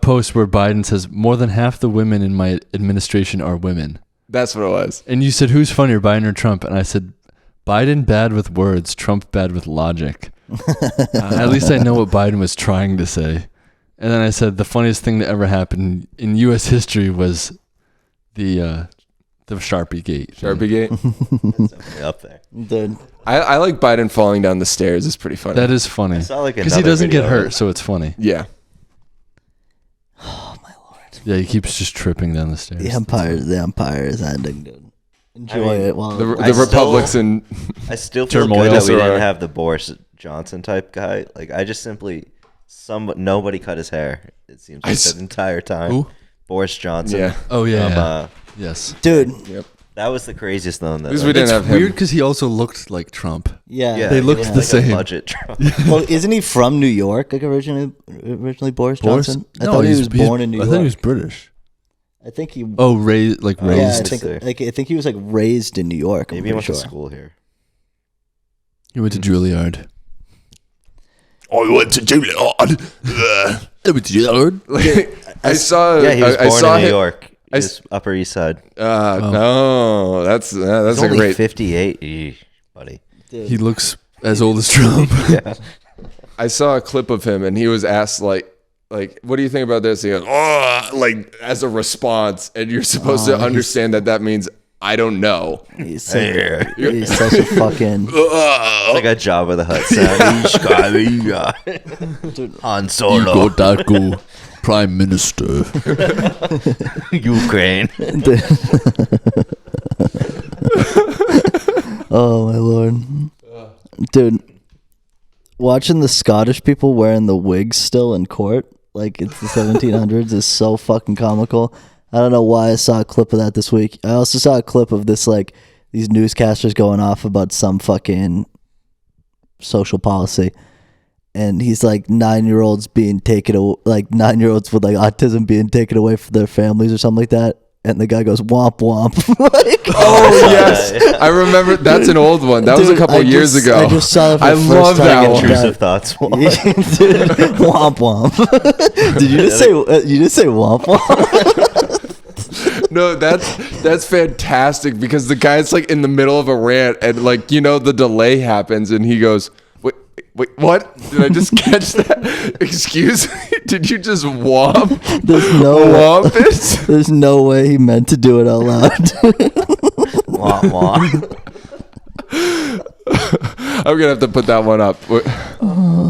post where Biden says more than half the women in my administration are women. That's what it was. And you said, who's funnier, Biden or Trump? And I said, Biden bad with words, Trump bad with logic. At least I know what Biden was trying to say. And then I said, the funniest thing that ever happened in U.S. history was the Sharpiegate. Sharpiegate? Up there. Dude. I like Biden falling down the stairs. It's pretty funny. That is funny. I saw like because he doesn't get hurt, so it's funny. Yeah. Oh my lord. Yeah, he keeps just tripping down the stairs. The empire is ending, dude. Enjoy it while the Republic's in I still feel turmoil. good that we didn't have the Boris Johnson type guy. Like I just simply nobody cut his hair. It seems like the entire time. Who? Boris Johnson. Yeah. Oh yeah. Yes. dude. Yep. That was the craziest though. Because we didn't have him. Weird because he also looked like Trump. Yeah. They looked the same. Budget Trump. Well, isn't he from New York? Like originally Boris Johnson. I thought he was born in New York. I thought he was British. I think he. Oh, raised. Yeah, raised. I think he was like raised in New York. Maybe he went to school here. He went to Juilliard. I went to Juilliard. I saw. Yeah, he was born in New him. York. He was Upper East Side. No, that's He's a only great. 58, buddy. Dude. He looks as old as Trump. Yeah. I saw a clip of him, and he was asked like, what do you think about this? He goes, oh, like as a response, and you're supposed to understand that means I don't know. He's such a fucking. It's like a Jabba the Hutt sound. Han Solo. Daku, Prime Minister. Ukraine. Oh my lord, dude! Watching the Scottish people wearing the wigs still in court, like it's the 1700s, is so fucking comical. I don't know why I saw a clip of that this week. I also saw a clip of this, like, these newscasters going off about some fucking social policy. And he's like 9-year-olds being taken away, like 9-year-olds with like autism being taken away from their families or something like that. And the guy goes, womp womp. Like, oh, yes. I remember. That's an old one. That was a couple years ago. I just saw it for the first love time. that one. Intrusive thoughts. Womp womp. Did you just say womp womp? No, that's fantastic because the guy's like in the middle of a rant and like, you know, the delay happens and he goes, wait, what? Did I just catch that? Excuse me? Did you just womp? There's no way he meant to do it out loud. Womp womp. I'm gonna have to put that one up.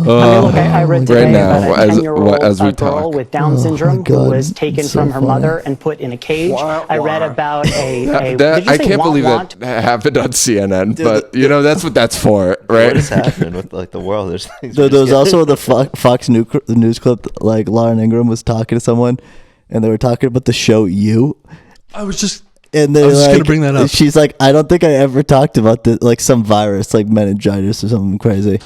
I read today right now, about a 10-year-old as we girl talk. with Down syndrome God, who was taken so from her funny. mother and put in a cage. I read about a did you I say can't believe want? that happened on CNN, but you know that's what that's for, right? What is happening with like the world? There's things There was also the Fox News clip, like Lauren Ingram was talking to someone, and they were talking about the show You. I was just And they I was just like, gonna bring that up. She's like, I don't think I ever talked about the, like some virus, like meningitis or something crazy.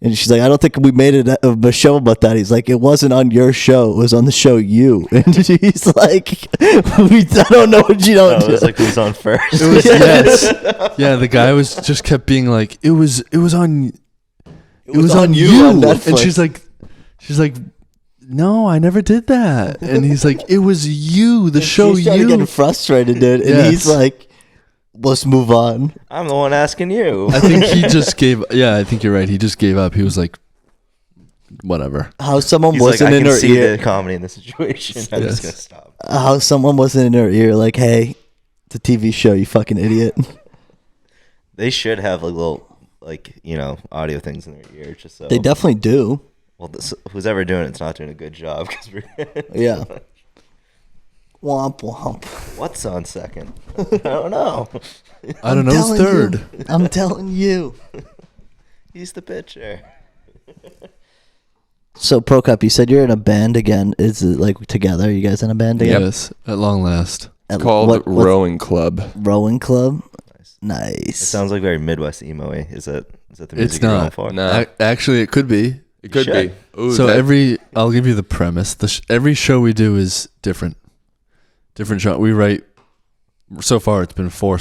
And she's like, I don't think we made a show about that. He's like, it wasn't on your show. It was on the show You. And he's like, I don't know what you don't it was like who's on first. It was, yes. Yeah, the guy just kept being like, it was on you. on Netflix. And she's like, no, I never did that. And he's like, it was you, the show She's started You. getting frustrated, dude. And Yes. he's like, let's move on. I'm the one asking you. I think he just gave. Yeah, I think you're right. He just gave up. He was like, whatever. How someone He's wasn't like, I in can her see ear. the comedy in the situation. I'm Yes. just gonna stop. How someone wasn't in her ear, like, hey, it's a TV show, you fucking idiot. They should have like little, like, you know, audio things in their ear, just so. They definitely do. Well, who's ever doing it's not doing a good job because we're. Yeah. Womp womp. What's on second? I don't know. I don't know. It's third. I'm telling you. He's the pitcher. So, Prokop, you said you're in a band again. Is it like together? You guys in a band again? Yes, at long last. At Called what Rowing Club. Rowing Club? It Nice. sounds like very Midwest emo-y. Is that the music It's you're going not. for? No. Actually, it could be. It could be. Ooh, So that- I'll give you the premise. Every show we do is different. Different show. We write. So far, it's been 4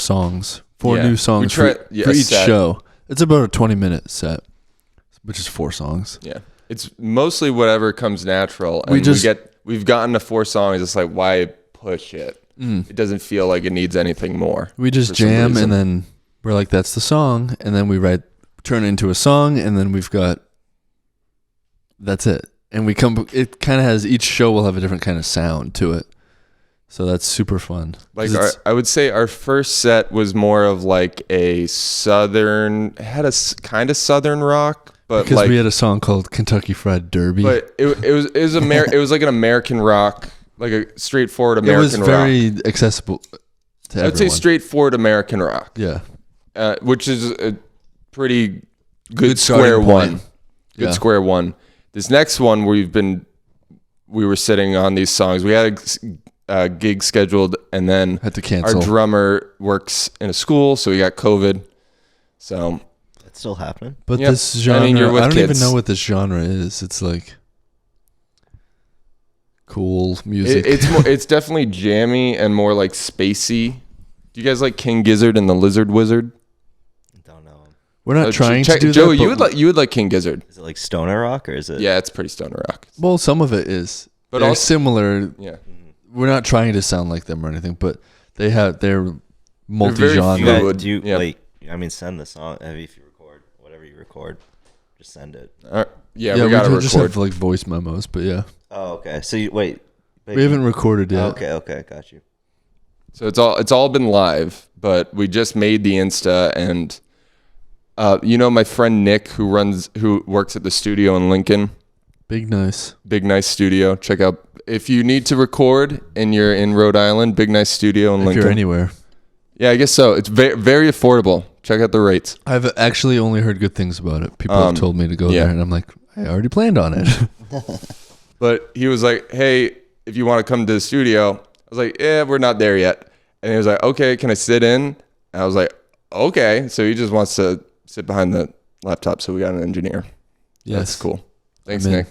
4 new songs for each set. show. It's about a 20-minute set, which is 4 songs. Yeah, it's mostly whatever comes natural. And we've gotten to 4 songs. It's like, why push it? It doesn't feel like it needs anything more. We just jam, and then we're like, that's the song, and then we turn it into a song, and then that's it. And it kind of has, each show will have a different kind of sound to it. So that's super fun. Like I would say our first set was more of like a southern, had a kind of southern rock, but because we had a song called Kentucky Fried Derby. But it was it was like an American rock, like a straightforward American rock. It was very accessible to everyone. I'd say straightforward American rock. Yeah. Which is a pretty good square one. Good square one. This next one we were sitting on these songs. We had a gig scheduled, and then had to cancel. Our drummer works in a school, so he got COVID. So it's still happening. But this genre, I don't even know what this genre is. It's like cool music. It's definitely jammy and more like spacey. Do you guys like King Gizzard and the Lizard Wizard? Don't know him. We're not trying to do Joey, that. you would like King Gizzard. Is it like stoner rock, or is it? Yeah, it's pretty stoner rock. Well, some of it is, but they're similar. Yeah. We're not trying to sound like them or anything, but they're multi-genre. Do you like? I mean, send the song. If you record whatever you record, just send it. Yeah, we gotta record. Just have like voice memos, but yeah. Oh, okay. So we haven't recorded yet. Okay, got you. So it's all been live, but we just made the Insta, and my friend Nick who works at the studio in Lincoln. Big nice studio. Check out if you need to record and you're in Rhode Island. Big nice studio in Lincoln. If you're anywhere. Yeah, I guess so. It's very, very affordable. Check out the rates. I've actually only heard good things about it. People have told me to go there, and I'm like, I already planned on it. But he was like, hey, if you want to come to the studio, I was like, yeah, we're not there yet. And he was like, okay, can I sit in? And I was like, okay. So he just wants to sit behind the laptop. So we got an engineer. Yes. That's cool. Thanks, Nick.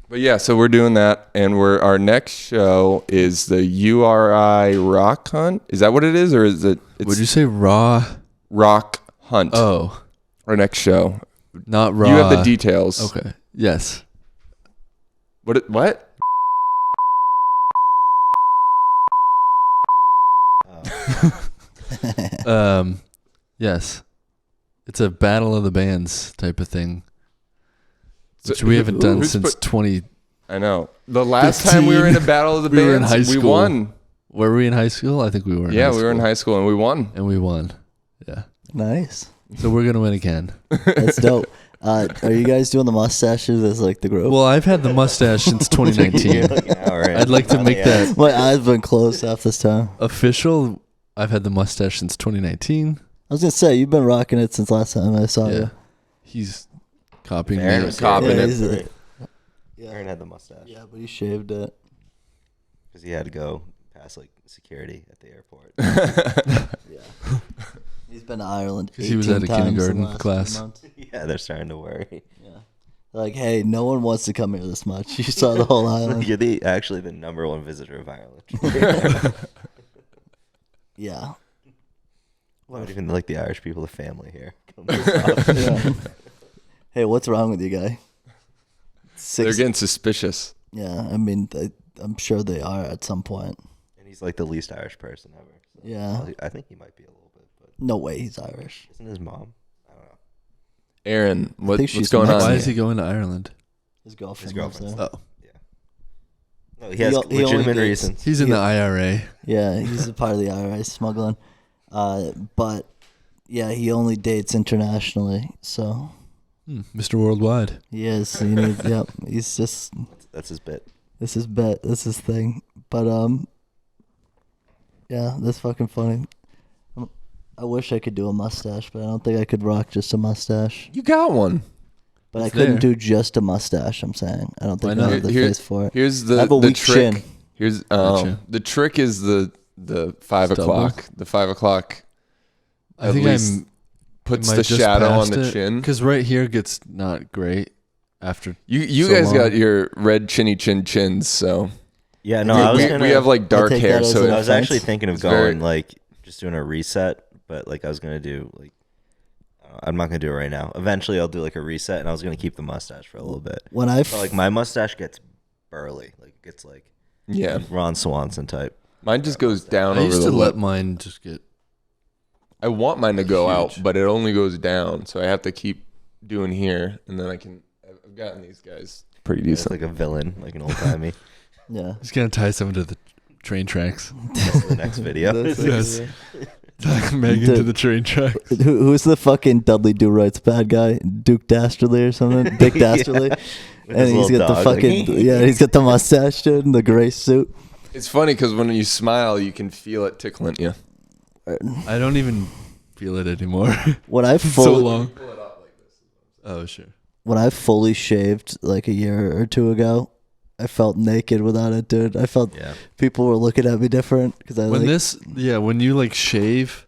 But yeah, so we're doing that, and our next show is the URI Rock Hunt. Is that what it is, or is it? Would you say Raw Rock Hunt? Oh, our next show, not Raw. You have the details. Okay. Yes. What? Yes. It's a battle of the bands type of thing. Which we haven't done since 20. I know. The last time we were in a battle of the bands, were in high school. We won. Were we in high school? I think we were. Yeah, we were in high school and we won. Yeah. Nice. So we're gonna win again. That's dope. Are you guys doing the mustaches as like the group? Well, I've had the mustache since 2019. I'd like to make that. My eyes been closed half this time. Official. I've had the mustache since 2019. I was gonna say you've been rocking it since last time I saw you. He's copying Aaron me. Aaron had the mustache. Yeah, but he shaved it because he had to go past like security at the airport. Yeah. He's been to Ireland. Because he was at a kindergarten class. Yeah, they're starting to worry. Yeah. Like, hey, no one wants to come here this much. You saw the whole island. You're actually the number one visitor of Ireland. Yeah. Not even like the Irish people, the family here. Yeah. Hey, what's wrong with you, guy? They're getting suspicious. Yeah, I mean, I'm sure they are at some point. And he's like the least Irish person ever. So Yeah. I think he might be a little bit. But No way he's Irish. isn't his mom? I don't know. Aaron, think what's she's going on? Why Mexican. is he going to Ireland? His girlfriend. His girlfriend's lives there. Oh, No, he has He only legitimate dates- reasons. he's in the IRA. Yeah, he's a part of the IRA smuggling. But yeah, he only dates internationally, so Mr. Worldwide. he is. He needs, yep, he's just. That's his bit. This is his thing. But yeah, that's fucking funny. I wish I could do a mustache, but I don't think I could rock just a mustache. You got one. But I It's couldn't there. do just a mustache. I'm saying I don't think Why I not? have the face for it. Here's I have a the weak trick. chin. Here's Gotcha. the trick is the 5 Stubble? o'clock. The 5 o'clock. I At think least puts the shadow on the chin. Because right here gets not great after. You so guys long. got your red chinny chins, so Yeah, no, think I was we, gonna. we have like dark take hair. that as So an I was offense. actually thinking of It's very- going like just doing a reset, but like I was gonna do like I'm not gonna do it right now. Eventually, I'll do like a reset, and I was gonna keep the mustache for a little bit. But like my mustache gets burly, like it gets like Ron Swanson type. Mine just goes down. I used over to the let lip. mine just get. I want mine to go out, but it only goes down, so I have to keep doing here, and then I can. I've gotten these guys pretty decent. It's like a villain, like an old timey. Yeah. He's gonna tie someone to the train tracks. That's the next video. Yes. Tie Megan to the train tracks. Who's the fucking Dudley Do Right's bad guy? Duke Dastardly or something? Dick Dastardly. And he's got the fucking he's got the mustache, dude, and the gray suit. It's funny because when you smile, you can feel it tickling you. I don't even feel it anymore. When I so fully long. Oh sure. when I fully shaved like a year or two ago, I felt naked without it, dude. I felt people were looking at me different because when you like shave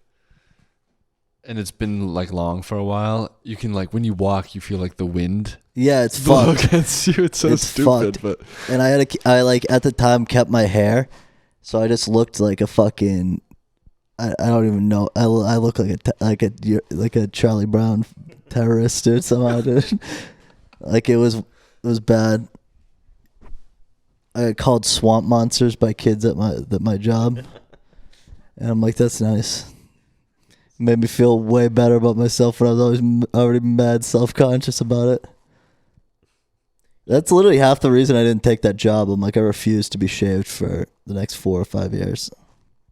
and it's been like long for a while, you can like when you walk, you feel like the wind. Yeah, it's blow fucked. against you. It's so stupid, fucked. but And I like at the time kept my hair, so I just looked like a fucking. I don't even know. I look like a Charlie Brown terrorist, dude. Somehow, dude. Like it was bad. I got called swamp monsters by kids at my job, and I'm like, that's nice. Made me feel way better about myself when I was already mad self-conscious about it. That's literally half the reason I didn't take that job. I'm like, I refused to be shaved for the next 4 or 5 years.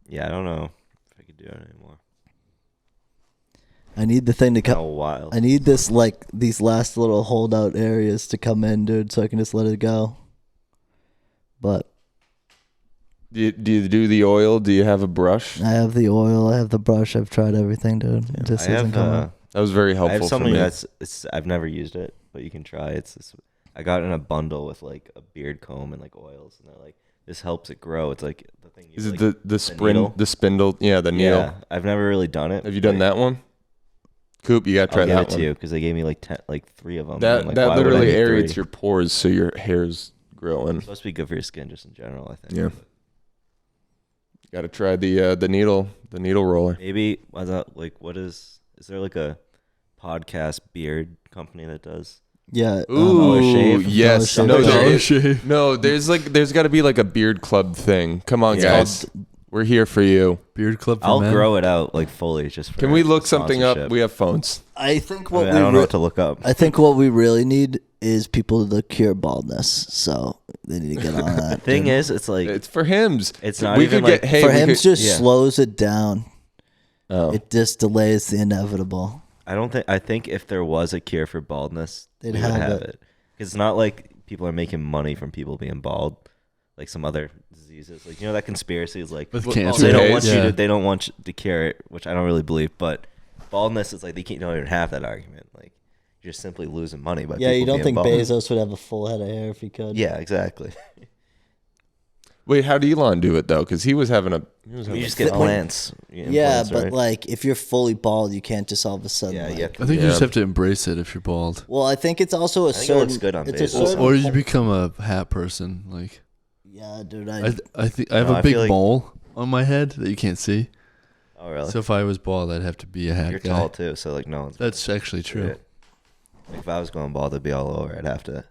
Yeah, I don't know if I could do it anymore. I need the thing to come. Wild. I need this like these last little holdout areas to come in, dude, so I can just let it go. But Do you do the oil? Do you have a brush? I have the oil. I have the brush. I've tried everything, dude. It just doesn't come out. That was very helpful. I have something for me. that's I've never used it, but you can try. I got it in a bundle with like a beard comb and like oils, and they're like, this helps it grow. It's like the thing. Is it the spindle? Yeah, the needle. Yeah, I've never really done it. Have you done that one? Coop, you gotta try that one. I'll give it to you because they gave me like 3 of them. That like, that literally aerates your pores, so your hair's growing. It's supposed to be good for your skin, just in general. I think. Yeah. You gotta try the needle roller. Maybe what is there like a podcast beard company that does? Yeah. Ooh, Shave? yes. Dollar Shave. No, there's got to be like a beard club thing. Come on, guys. We're here for you. Beard club for I'll men? grow it out like fully just for Can we look something up? sponsorship. We have phones. I think I don't know what to look up. I think what we really need is people to cure baldness. So they need to get on that. Thing dude. is, it's like It's for hims. It's not we even could like get, hey, for we him, could- just slows it down. Oh. It just delays the inevitable. I think if there was a cure for baldness, They'd we would have have it. it. Because it's not like people are making money from people being bald, like some other diseases. Like that conspiracy is like With Well, cancer. they don't want Yeah. they don't want you to cure it, which I don't really believe. But baldness is like they don't even have that argument. Like you're just simply losing money by Yeah, people you don't being think bald. Bezos would have a full head of hair if he could? Yeah, exactly. Wait, how did Elon do it though? Because he was having a. You just get plants. Yeah, implants, but right? like if you're fully bald, you can't just all of a sudden. yeah, like, yeah. I think you just have to embrace it if you're bald. Well, I think it's also a think it certain. looks good on it's a Bezos. certain. Or you become a hat person. Like Yeah, dude. I think I have No, a I big feel like- mole on my head that you can't see. Oh really? So if I was bald, I'd have to be a hat You're guy. tall too, so like no one's. That's actually true. Like, if I was going bald, it'd be all over. I'd have to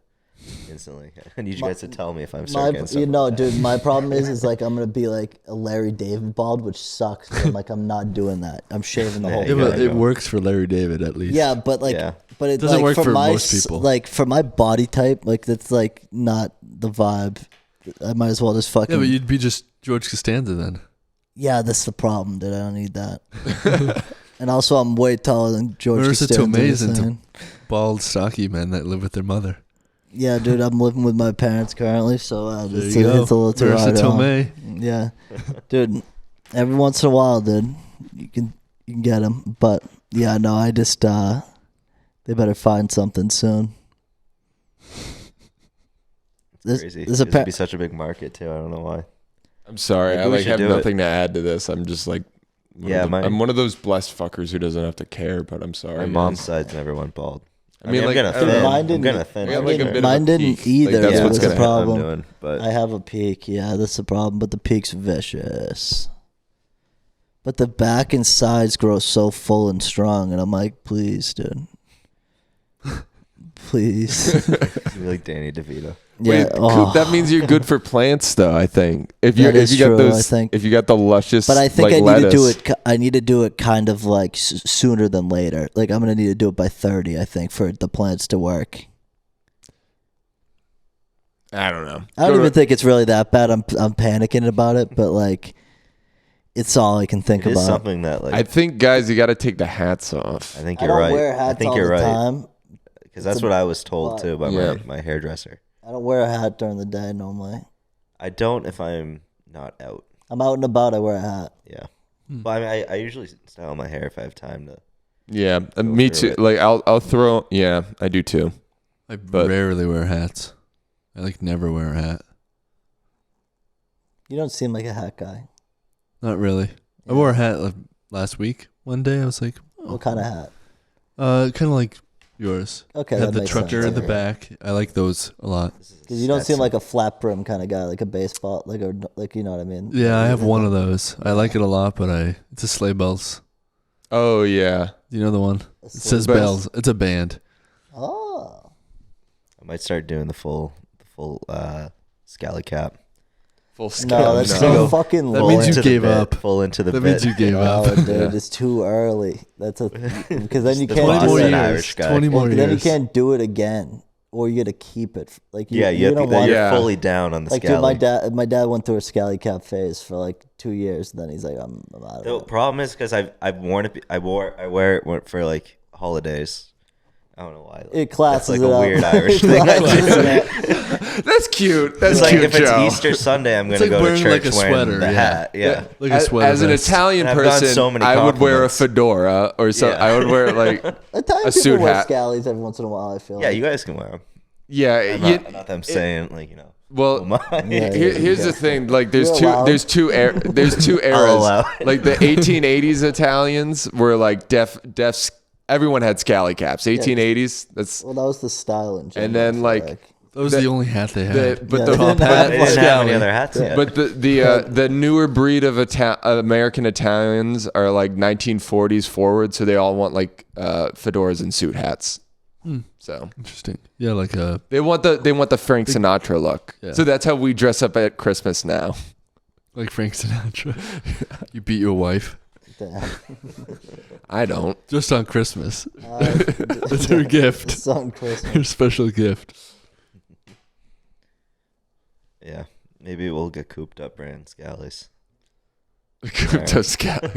instantly. I need you guys to tell me if I'm circling stuff. dude. My problem is like I'm gonna be like a Larry David bald, which sucks. But I'm like I'm not doing that. I'm shaving the whole. Yeah, you but gotta it go. works for Larry David at least. Yeah, but like, Yeah. but it Doesn't like, work for my most people. Like for my body type, like that's like not the vibe. I might as well just fucking. Yeah, but you'd be just George Costanza then. Yeah, that's the problem, dude. I don't need that. And also, I'm way taller than George Marissa Costanza. Tomei's so- into bald, stocky men that live with their mother. Yeah, dude. I'm living with my parents currently, so There it's, you go. it's a little too Marissa hard. Tomei. Yeah, dude. Every once in a while, dude, you can get them. But yeah, no, I just they better find something soon. It's crazy. There's This would be such a big market too. I don't know why. I'm sorry. Maybe I we like should have do nothing to add to this. I'm just like. I'm one of those blessed fuckers who doesn't have to care, but I'm sorry. My mom's side's never went bald. I mean, like, I'm gonna I don't thin. know. Mine I'm didn't- gonna thin. We have like a bit of Mine a didn't peak. either. Like, that's yeah, what's that's gonna the happen. problem. Doing, but I have a peak. Yeah, that's the problem. But the peak's vicious. But the back and sides grow so full and strong, and I'm like, please, dude. Please. You're like Danny DeVito. Yeah. Wait, that means you're good for plants, though. I think if you true, got those, if you got the luscious, but I think like, I need lettuce. to do it. I need to do it kind of like sooner than later. Like I'm gonna need to do it by 30. I think for the plants to work. I don't know. I don't even think it's really that bad. I'm panicking about it, but like, it's all I can think It is about. something that like I think, guys, you got to take the hats off. I think I you're don't right. wear hats I think all you're the right. time. Because that's what I was told too by Yeah. my hairdresser. I don't wear a hat during the day normally. I don't if I'm not out. I'm out and about. I wear a hat. Yeah. But I usually style my hair if I have time to. Yeah, me too. it. Like I'll throw. Yeah, I do too. I But- rarely wear hats. I like never wear a hat. You don't seem like a hat guy. Not really. I wore a hat like last week. One day I was like, What kind of hat? kind of like yours. Okay, Have that the makes trucker sense. at the back. I like those a lot. Because you don't seem like a flat brim kind of guy, like a baseball, like you know what I mean? Yeah, I have one of those. I like it a lot, but it's a Sleigh Bells. Oh yeah. You know the one? It says Bells. Bells. It's a band. Oh. I might start doing the full scally cap. Full scale. No, that's so fucking That low. means you into the gave bit, up. Full into the That bit. means you gave Oh, up. dude, it's too early. That's because then you The can't. boss more an years. Irish guy. 20 more Then you years. can't do it again, or you got to keep it. Like Yeah, you don't have want. Yeah. you're fully down on the Like scally. dude, my dad went through a scally cap phase for like 2 years. And then he's like, I'm out The of it. problem is because I've worn it. I wear it for like holidays. I don't know why. It classes That's like it a up. weird Irish It thing. I classes do. it up. That's cute. That's It's like cute, if it's Joe. Easter Sunday, I'm It's gonna like go to wearing church like a wearing sweater, the yeah. hat. Yeah. Like a sweater As an vest. Italian And I've gotten person, so many I would wear a compliments. fedora or something. Yeah. I would wear like Italian a suit people wear hat. scallies every once in a while. I feel. Yeah, like. you guys can wear them. Yeah. Not that I'm saying like Well, oh my. here's the thing. Like, there's You're two. allowed. There's two. There's two allow eras. it. Like the 1880s Italians were like deaf. Everyone had scally caps. 1880s. That's Well, that was the style in general. and then I feel like. That was the only hat they had. But Yeah, the they didn't but- have They didn't have Scally. any other hats yet. But the newer breed of American Italians are like 1940s forward, so they all want like fedoras and suit hats. So Interesting. Yeah, like a they want the Frank Sinatra look. Yeah. So that's how we dress up at Christmas now. like Frank Sinatra. You beat your wife Damn. I don't. just on Christmas. That's her gift. It's on Christmas. Her special gift. Yeah, maybe we'll get cooped up brand scallies. Cooped Up Scally.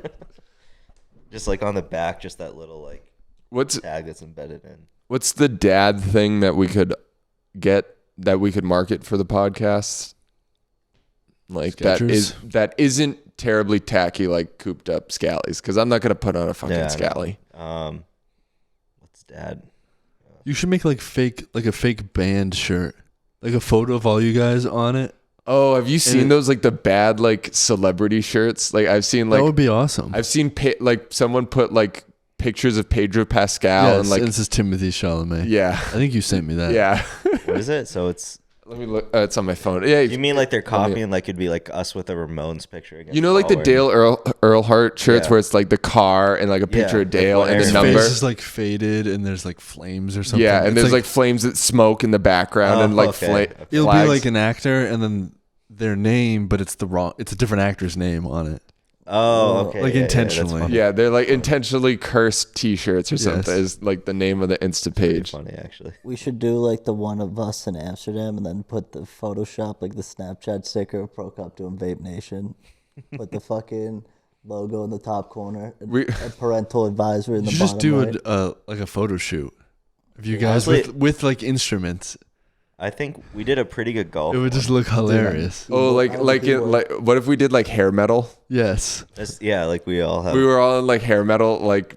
Just like on the back, just that little like What's tag that's embedded in. what's the dad thing that we could get that we could market for the podcast? Like Skechers? that isn't terribly tacky like Cooped Up Scallies, because I'm not gonna put on a fucking Yeah, I know. scally. What's dad? You should make like a fake band shirt. Like a photo of all you guys on it. Oh, have you seen those like the bad like celebrity shirts? Like I've seen That like would be awesome. I've seen like someone put like pictures of Pedro Pascal Yes, and like this is Timothy Chalamet. yeah I think you sent me that. yeah. What is it? So it's. Let me look. It's on my phone. Yeah, You mean like they're copying like it'd be like us with a Ramones picture? Against you know like the wall, or- Dale Earnhardt shirts Yeah. where it's like the car and like a picture Yeah, of Dale like and Aaron the His number. face is like faded and there's like flames or something. Yeah, and It's there's like flames that smoke in the background and like okay. it'll flags. be like an actor and then their name, but it's a different actor's name on it. Oh, okay. Like yeah, that's intentionally. funny. Yeah, they're like intentionally cursed T-shirts or something. Yes. Is like the name of the Insta Pretty page. funny actually. We should do like the one of us in Amsterdam, and then put the Photoshop, like the Snapchat sticker of Pro Cop doing Vape Nation. Put the fucking logo in the top corner, and a parental advisory in the You bottom just do right. like a photo shoot of you guys Honestly- with like instruments. I think we did a pretty good golf. It would just look hilarious. Oh, like what if we did like hair metal? Yes. Yeah, like we all have. We were all in like hair metal. Like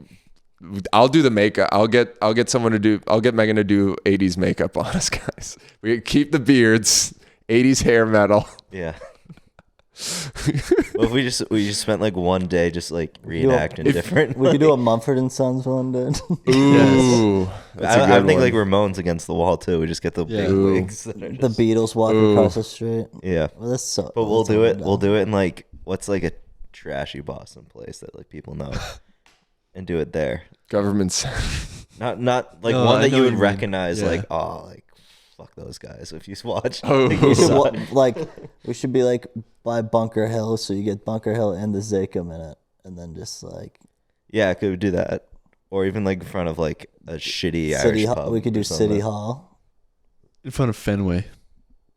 I'll do the makeup. I'll get someone to do. I'll get Megan to do 80s makeup on us guys. We keep the beards. 80s hair metal. Yeah. Well, if we just spent like one day just like reenacting different. We could do a Mumford and Sons one, dude. Ooh, that's a I good think one. like Ramones against the wall too. We just get the big Ooh. wigs. that are The just- Beatles walking across the street. Yeah. Well, that's so. But we'll that's do all it. We'll do it in like what's like a trashy Boston place that like people know, and do it there. Governments. Not like one that you would recognize. Like, oh, like fuck those guys. If you watch, we should be like by Bunker Hill, so you get Bunker Hill and the Zakem in it, and then just like could do that, or even like in front of like a shitty Irish pub. We could do City Hall in front of Fenway.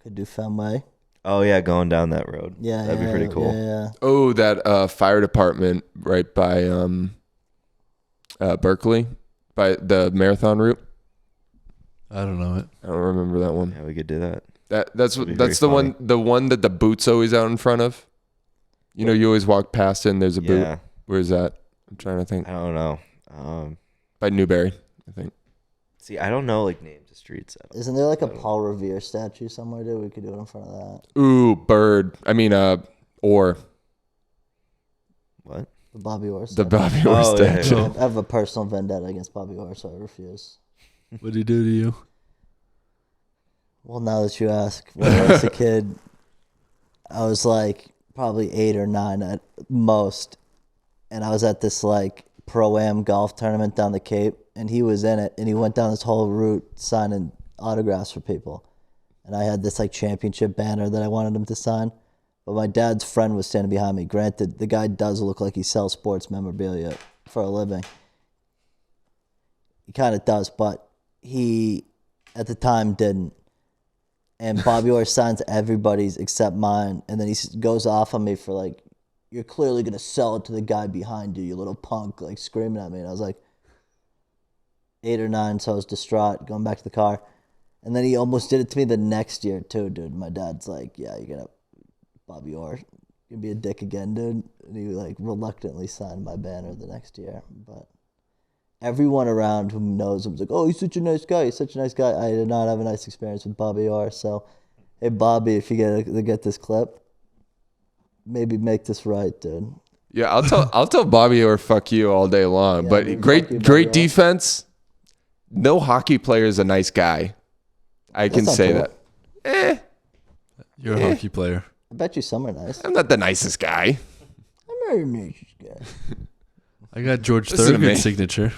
Could do Fenway. Oh yeah, going down that road. Yeah, that'd be pretty cool. Yeah. Oh, that fire department right by Berkeley, by the marathon route. I don't know it. I don't remember that one. Yeah, we could do that. That's the one that the boot's always out in front of. You know, you always walk past it and there's a boot. Where's that? I'm trying to think. I don't know. By Newberry, I think. See, I don't know like names of streets. Isn't there like a Paul Revere statue somewhere, dude? We could do it in front of that. Ooh, Bird. I mean, Orr. What? The Bobby Orr statue. The Bobby Orr statue. I have a personal vendetta against Bobby Orr, so I refuse. What did he do to you? Well, now that you ask, when I was a kid, I was like probably 8 or 9 at most, and I was at this like pro-am golf tournament down the Cape, and he was in it, and he went down this whole route signing autographs for people, and I had this like championship banner that I wanted him to sign, but my dad's friend was standing behind me. Granted, the guy does look like he sells sports memorabilia for a living. He kind of does, but he at the time didn't. And Bobby Orr signs everybody's except mine, and then he goes off on me for like, you're clearly going to sell it to the guy behind you, you little punk, like screaming at me. And I was like 8 or 9, so I was distraught, going back to the car. And then he almost did it to me the next year too, dude. My dad's like, yeah, you're going to, Bobby Orr, you're going to be a dick again, dude. And he like reluctantly signed my banner the next year. But everyone around who knows him was like, oh, he's such a nice guy. He's such a nice guy. I did not have a nice experience with Bobby Orr. So, hey, Bobby, if you get this clip, maybe make this right, dude. Yeah, I'll tell Bobby Orr fuck you all day long. Yeah, but dude, great defense. No hockey player is a nice guy. I can say that. You're a hockey player. I bet you some are nice. I'm not the nicest guy. I'm not the nicest guy. I got George Thorogood's signature.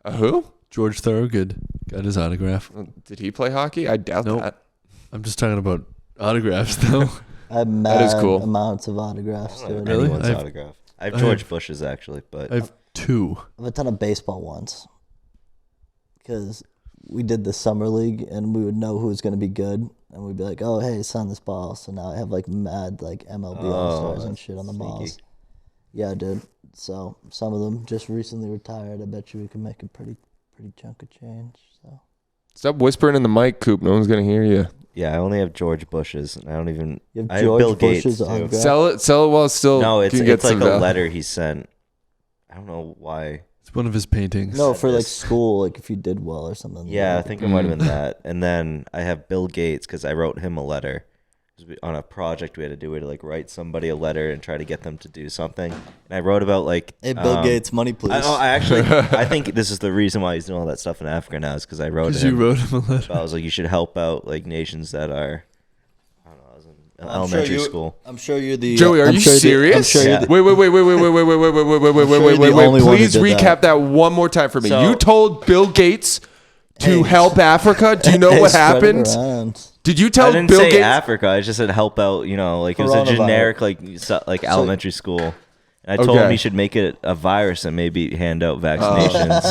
Who? George Thorogood got his autograph. Did he play hockey? I doubt that. I'm just talking about autographs, though. I have mad amounts of autographs, dude. Really? Autograph. I have George Bush's actually, but I have 2. I have a ton of baseball ones because we did the summer league and we would know who was going to be good, and we'd be like, "Oh, hey, sign this ball." So now I have like mad like MLB All-Stars and shit on the balls. Yeah, dude. So some of them just recently retired. I bet you we can make a pretty chunk of change. So stop whispering in the mic, Coop. No one's gonna hear you. Yeah, I only have George Bush's, and I don't even. You have I George have Bill Bush's Gates too. Sell it while still. No, it's can get like some a letter he sent. I don't know why. It's one of his paintings. no, for like school, like if you did well or something. Yeah, I think it might have been that. And then I have Bill Gates because I wrote him a letter. On a project we had to do, we had to like write somebody a letter and try to get them to do something. And I wrote about like, hey, Bill Gates, money please. I think this is the reason why he's doing all that stuff in Africa now, is because I wrote him. Because you wrote him a letter. I was like, you should help out like nations that are, I don't know, I was in elementary school. I'm sure you're the Joey. Are you serious? Wait. Please recap that one more time for me. So- You told Bill Gates to help Africa. Do you know what happened? Did you tell I didn't Bill say Gates? Africa. I just said help out. You know, like it was a generic like elementary school. And I told him he should make it a virus and maybe hand out vaccinations.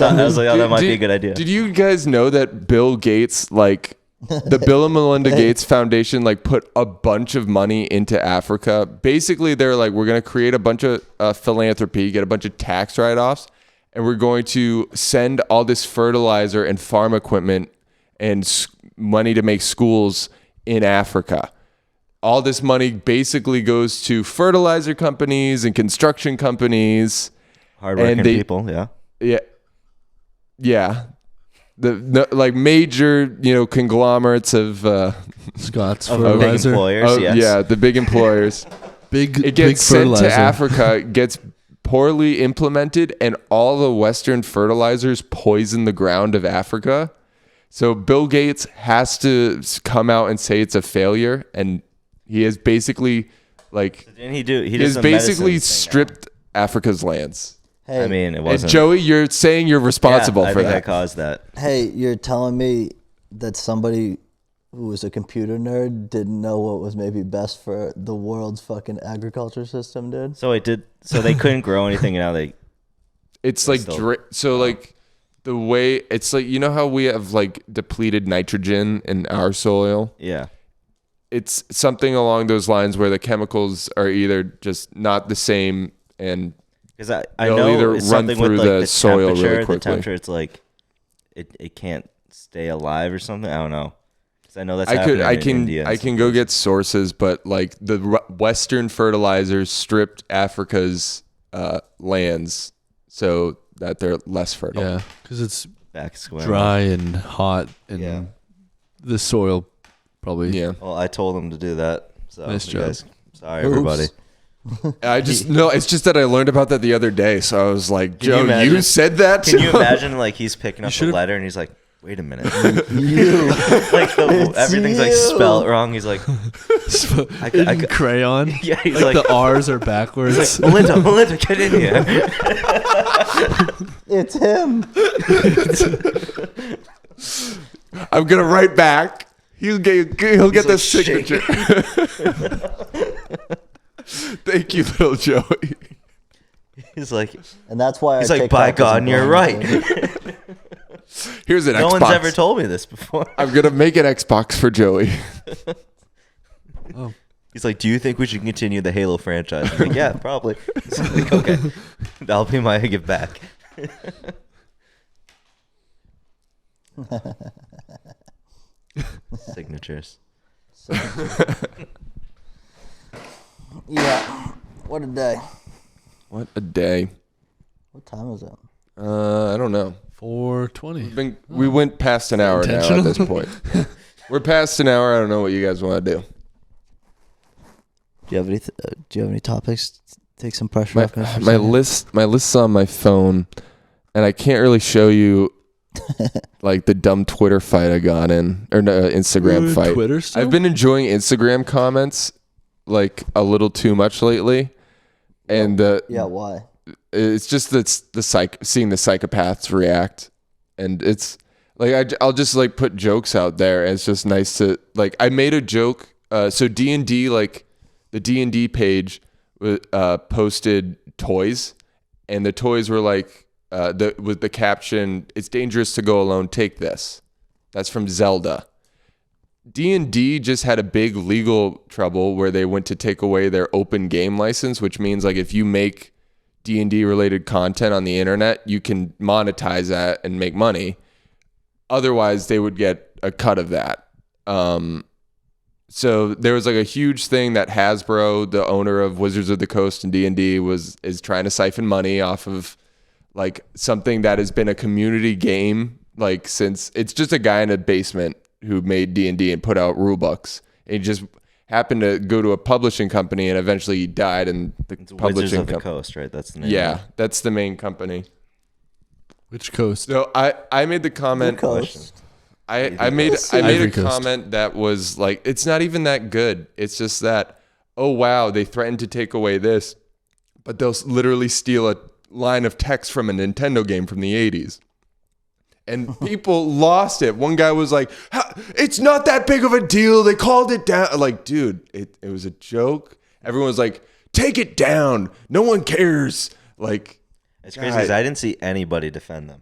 I was like, oh, that might be a good idea. Did you guys know that Bill Gates, like the Bill and Melinda Gates Foundation, like put a bunch of money into Africa? Basically, they're like, we're going to create a bunch of philanthropy, get a bunch of tax write-offs, and we're going to send all this fertilizer and farm equipment and money to make schools in Africa. All this money basically goes to fertilizer companies and construction companies. Hardworking people, yeah. Yeah. The like major, conglomerates of Scott's of fertilizer. Big employers, yes. Yeah, the big employers. It gets sent to Africa, gets poorly implemented, and all the Western fertilizers poison the ground of Africa. So Bill Gates has to come out and say it's a failure, and he has basically Like, so didn't he do? He has basically stripped Africa's lands. Hey, I mean, it wasn't. And Joey, you're saying you're responsible for that. I caused that. Hey, you're telling me that somebody who was a computer nerd didn't know what was maybe best for the world's fucking agriculture system, dude? So it did. So they couldn't grow anything, and now they. It's like like the way it's like, you know how we have like depleted nitrogen in our soil? Yeah. It's something along those lines where the chemicals are either just not the same, and because I know either it's run something through with like the soil really quickly. The temperature, it's like it can't stay alive or something. I don't know. Because I know that's in India. I can go get sources, but like the Western fertilizers stripped Africa's lands so that they're less fertile. Yeah, because it's dry and hot, and the soil probably. Yeah. Well, I told them to do that. So nice job. Guys, sorry, everybody. It's just that I learned about that the other day, so I was like, Joe, you said that? Can you imagine like he's picking up a letter and he's like, wait a minute. Like everything's like spelled wrong. He's like in crayon. Yeah, he's like the R's are backwards. Like, Melinda, get in here. It's him. I'm gonna write back. He'll get the signature. Thank you, little Joey. He's like, and that's why he's like, by God, and you're right. Here's an Xbox. No one's ever told me this before. I'm gonna make an Xbox for Joey. Oh. He's like, do you think we should continue the Halo franchise? I'm like, yeah, probably. He's like, okay, that'll be my give back. Signatures. Yeah. What a day. What a day. What time is it? I don't know. 4:20. We went past an hour now at this point. We're past an hour. I don't know what you guys want to do. Do you have any topics? Take some pressure off. My list's on my phone, and I can't really show you like the dumb Twitter fight I got in, or no, Instagram fight. Twitter still? I've been enjoying Instagram comments like a little too much lately, and why? It's just seeing the psychopaths react, and it's like I'll just like put jokes out there, and it's just nice to like. I made a joke. So D&D, like the D&D page posted toys, and the toys were like with the caption, "It's dangerous to go alone. Take this." That's from Zelda. D&D just had a big legal trouble where they went to take away their open game license, which means like if you make D&D related content on the internet, you can monetize that and make money. Otherwise, they would get a cut of that. So there was like a huge thing that Hasbro, the owner of Wizards of the Coast and D&D, is trying to siphon money off of like something that has been a community game like since. It's just a guy in a basement who made D&D and put out rule books. And he just happened to go to a publishing company, and eventually he died. And it's publishing Wizards of the Coast, right? That's the name. Yeah, that's the main company. Which coast? So I made the comment. I made a comment that was like, it's not even that good. It's just that, oh wow, they threatened to take away this, but they'll literally steal a line of text from a Nintendo game from the 80s. And people lost it. One guy was like, it's not that big of a deal. They called it down. Like, dude, it was a joke. Everyone was like, take it down. No one cares. Like, it's crazy because I didn't see anybody defend them.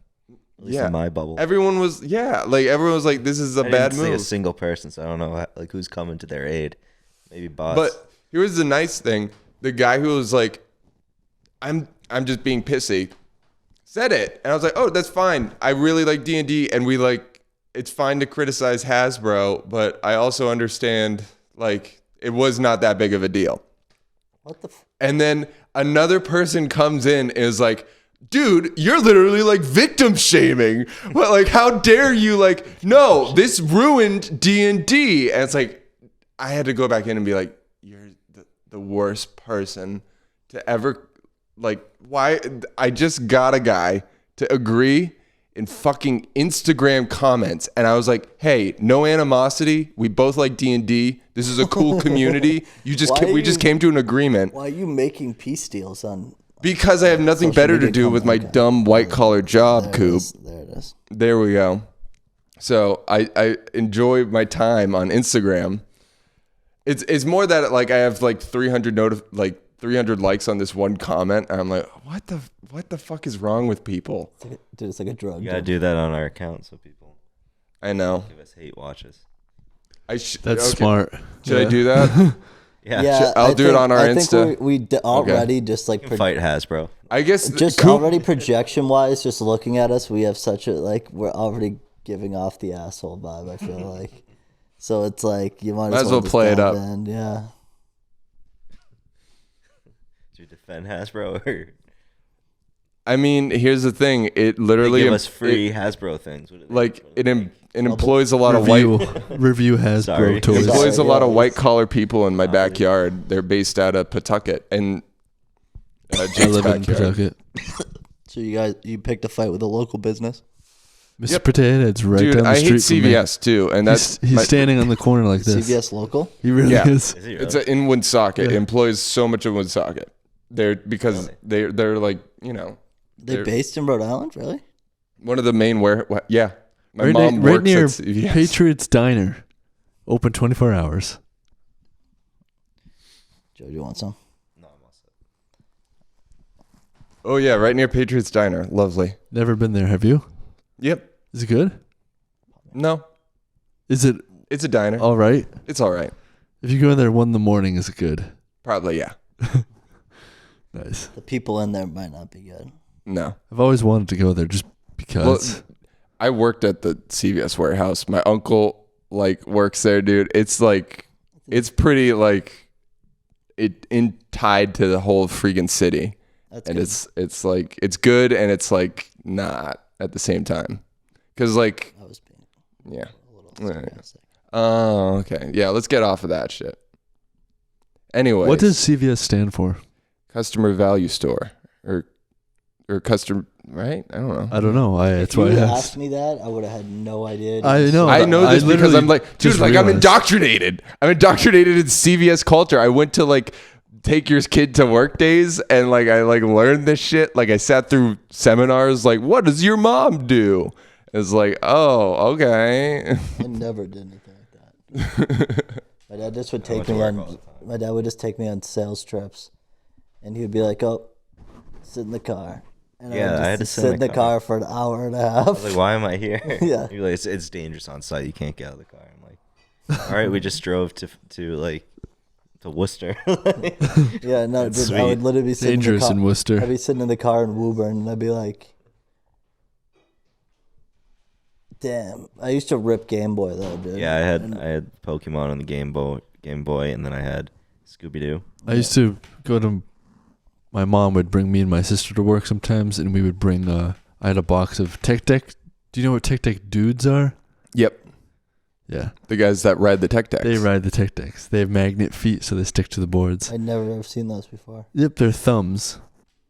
At least in my bubble. Everyone was like, this is a bad move. I didn't see a single person, so I don't know like who's coming to their aid. Maybe bots. But here's the nice thing. The guy who was like, I'm just being pissy, said it. And I was like, oh, that's fine. I really like D&D, and we like, it's fine to criticize Hasbro, but I also understand like it was not that big of a deal. What the and then another person comes in and is like, dude, you're literally like victim shaming. Well, like, how dare you? Like, no, this ruined D&D. And it's like, I had to go back in and be like, you're the worst person to ever, like, why? I just got a guy to agree in fucking Instagram comments, and I was like, "Hey, no animosity. We both like D&D. This is a cool community. We just came to an agreement." Why are you making peace deals on? Because I have nothing better to do with my dumb white collar job, Coop. There it is. There we go. So I enjoy my time on Instagram. It's more that like I have like 300 likes on this one comment, and I'm like, what the fuck is wrong with people? Dude, it's like a drug. You gotta do that on our account so people I know. give us hate watches. That's smart. Should I do that? Yeah. I'll do it on our I Insta. think we already just like Fight Hasbro. I guess just already projection wise, just looking at us, we have such a like we're already giving off the asshole vibe. I feel like, so it's like you might as well just play it up. Yeah. Do you defend Hasbro or? I mean, here's the thing. It literally give us free Hasbro things. It employs a lot of white review Hasbro toys. It employs a lot of white collar people in my backyard. They're based out of Pawtucket and I live in Pawtucket. So you picked a fight with a local business. Mr. Potato Head's right down the street. Dude, I hate CVS too, and he's standing on the corner like this. CVS local? He really is. Is he really? It's in Woonsocket. It employs so much of Woonsocket. They're like, you know. They're based in Rhode Island, really? One of the main yeah. My right mom right works near at CVS. Patriots Diner, open 24 hours. Joe, do you want some? No, I'm all set. Oh yeah, right near Patriots Diner. Lovely. Never been there. Have you? Yep. Is it good? No. Is it It's a diner. all right? It's all right. If you go in there 1 a.m, is it good? Probably, yeah. Nice. The people in there might not be good. No. I've always wanted to go there just because. Well, I worked at the CVS warehouse. My uncle works there, dude. It's pretty tied to the whole freaking city. That's and good. it's good and it's not at the same time. Cuz I was being yeah. a little sarcastic. Oh, okay. Yeah, let's get off of that shit. Anyway, What does CVS stand for? customer value store or customer, right? I don't know. I don't know. That's If why I you asked. asked me that, I would have had no idea. I know. I know this because I'm like, dude, just I'm realized. indoctrinated. I'm indoctrinated in CVS culture. I went to take your kid to work days and I learned this shit. I sat through seminars what does your mom do? It's oh, okay. I never did anything like that. My dad just would take me on. My dad would just take me on sales trips, and he would be like, "Oh, sit in the car." And Yeah, I had to sit in the car for an hour and a half. I was like, why am I here? Yeah. You're like, it's dangerous on site. You can't get out of the car. I'm like, all right, we just drove to Worcester. Yeah, no, That's dude, I would sweet. literally be sitting Dangerous in in the car. Worcester. I'd be sitting in the car in Woburn, and I'd be like, "Damn!" I used to rip Game Boy though, dude. Yeah, I had Pokemon on the Game Boy, and then I had Scooby Doo. I used to go to. My mom would bring me and my sister to work sometimes, and we would bring. I had a box of Tech Deck. Do you know what Tech Deck dudes are? Yep. Yeah. The guys that ride the Tech Decks. They ride the Tech Decks. They have magnet feet, so they stick to the boards. I'd never ever seen those before. Yep, they're thumbs.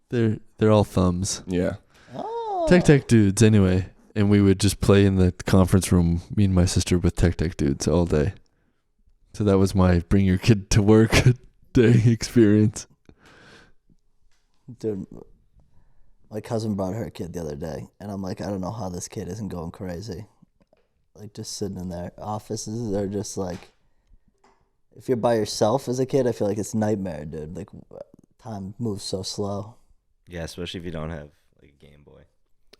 They're all thumbs. Yeah. Oh. Tech Deck dudes, anyway. And we would just play in the conference room, me and my sister, with Tech Deck dudes all day. So that was my bring your kid to work day experience. Dude, my cousin brought her kid the other day, and I'm like, I don't know how this kid isn't going crazy. Just sitting in their offices, they're just if you're by yourself as a kid, I feel like it's nightmare, dude. Time moves so slow. Yeah, especially if you don't have a Game Boy.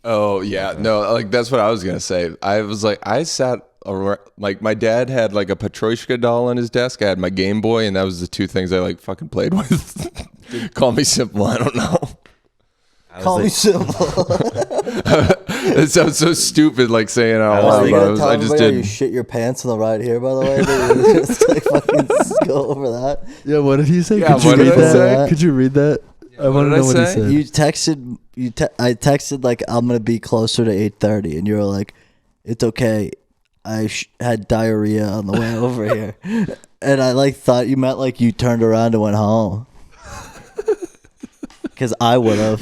Oh yeah, no, that's what I was gonna say. I was I sat around, my dad had a Patroshka doll on his desk. I had my Game Boy, and that was the two things I fucking played with. Call me simple. I don't know. Call me simple. It sounds so stupid, saying it out loud. But I just did. did. You shit your pants on the ride here, by the way. Dude. Just fucking go over that. Yeah, what did he say? Yeah, Could you what did read I that? say? Could you read that? I want to know what he said. You texted. I texted I'm gonna be closer to 8:30, and you were like, "It's okay. I had diarrhea on the way over here," and I thought you meant you turned around and went home. Because I would have.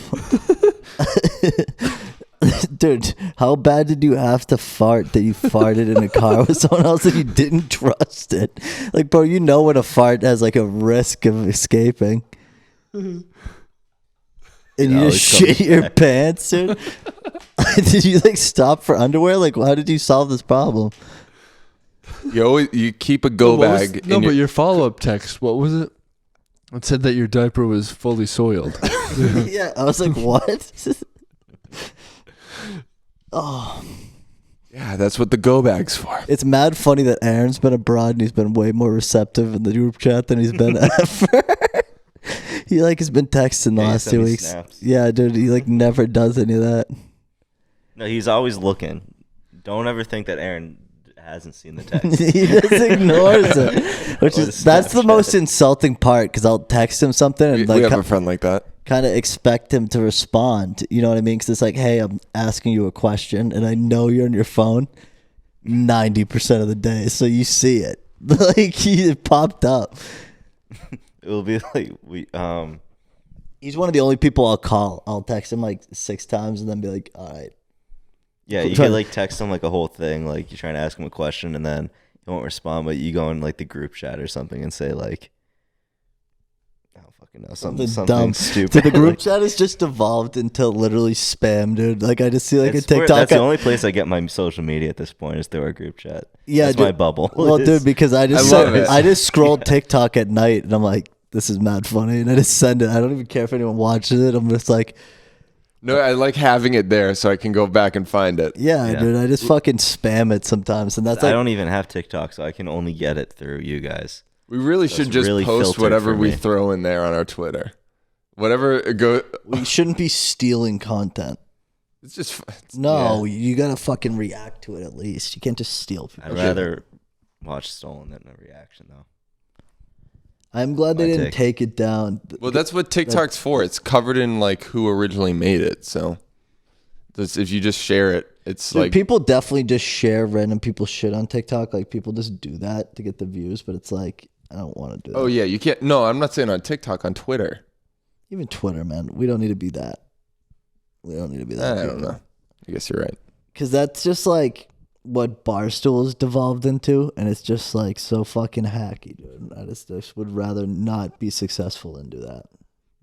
Dude, how bad did you have to fart that you farted in a car with someone else and you didn't trust it? Like, bro, you know when a fart has like a risk of escaping. And you just shit your pants, dude? Did you like stop for underwear? Like, how did you solve this problem? You keep a go bag. But your follow-up text, what was it? It said that your diaper was fully soiled. Yeah, I was like, what? Oh. Yeah, that's what the go bag's for. It's mad funny that Aaron's been abroad and he's been way more receptive in the group chat than he's been ever. He like has been texting the last 2 weeks. Snaps. Yeah, dude, he like never does any of that. No, he's always looking. Don't ever think that Aaron hasn't seen the text. He just ignores it, which is that's the most insulting part because I'll text him something and we have a friend like that. Kind of expect him to respond. You know what I mean? Because it's like, hey, I'm asking you a question and I know you're on your phone 90% of the day, so you see it. Like it popped up. It will be like He's one of the only people I'll call. I'll text him like 6 times and then be like, all right. Yeah, you can like text him like a whole thing, like you're trying to ask him a question and then he won't respond, but you go in like the group chat or something and say like, I don't fucking know, something dumb, stupid. Dude, the group chat has just evolved into literally spam, dude. Like I just see like a TikTok. That's the only place I get my social media at this point is through our group chat. Yeah, that's dude, my bubble. Well, dude, because I just scrolled TikTok at night and I'm like, this is mad funny, and I just send it. I don't even care if anyone watches it. I'm just like, no, I like having it there so I can go back and find it. Yeah, dude, I just fucking spam it sometimes, and that's like, I don't even have TikTok, so I can only get it through you guys. We really should just really post whatever we throw in there on our Twitter. We shouldn't be stealing content. It's just you gotta fucking react to it at least. You can't just steal. I'd rather watch stolen than a reaction though. I'm glad they didn't take it down. Well, that's what TikTok's for. It's covered in like who originally made it. So if you just share it, it's like people definitely just share random people's shit on TikTok. Like people just do that to get the views, but it's like I don't want to do that. Oh yeah, you can't. No, I'm not saying on TikTok. On Twitter, even Twitter, man. We don't need to be that. We don't need to be that. I don't know. I guess you're right. Because that's just like what Barstool has devolved into, and it's just like so fucking hacky, dude. I just would rather not be successful and do that.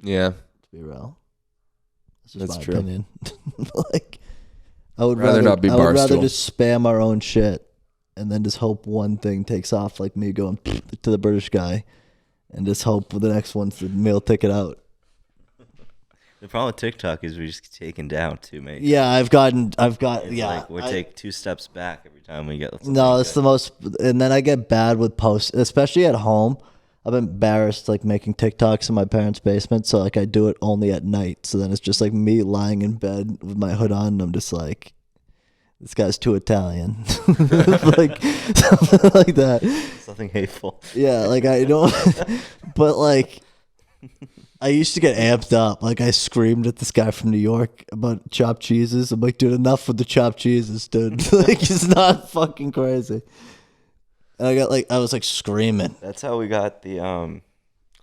Yeah, to be real, that's my true. Opinion. Like, I would rather not be Barstool. I would rather just spam our own shit and then just hope one thing takes off, like me going to the British guy, and just hope the next one's the meal ticket out. The problem with TikTok is we just get taken down too many. Yeah, I've got. Like we take 2 steps back every time we get. No, it's the most, and then I get bad with posts, especially at home. I'm embarrassed like making TikToks in my parents' basement, so like I do it only at night. So then it's just like me lying in bed with my hood on, and I'm just like, this guy's too Italian, like something like that. Something hateful. Yeah, like I don't, but like. I used to get amped up. Like I screamed at this guy from New York about chopped cheeses. I'm like, dude, enough with the chopped cheeses, dude. Like it's not fucking crazy. And I was like screaming. That's how we got the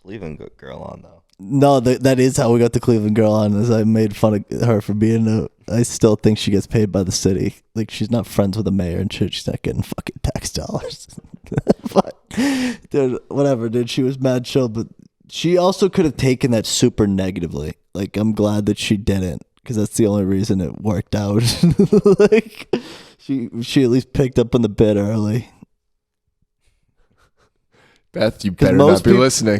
Cleveland girl on though. No, that is how we got the Cleveland girl on. Is I made fun of her for being I still think she gets paid by the city. Like she's not friends with the mayor and shit. She's not getting fucking tax dollars. But dude, whatever, dude. She was mad chill, but. She also could have taken that super negatively. Like, I'm glad that she didn't, because that's the only reason it worked out. Like, she at least picked up on the bit early. Beth, you better not be listening.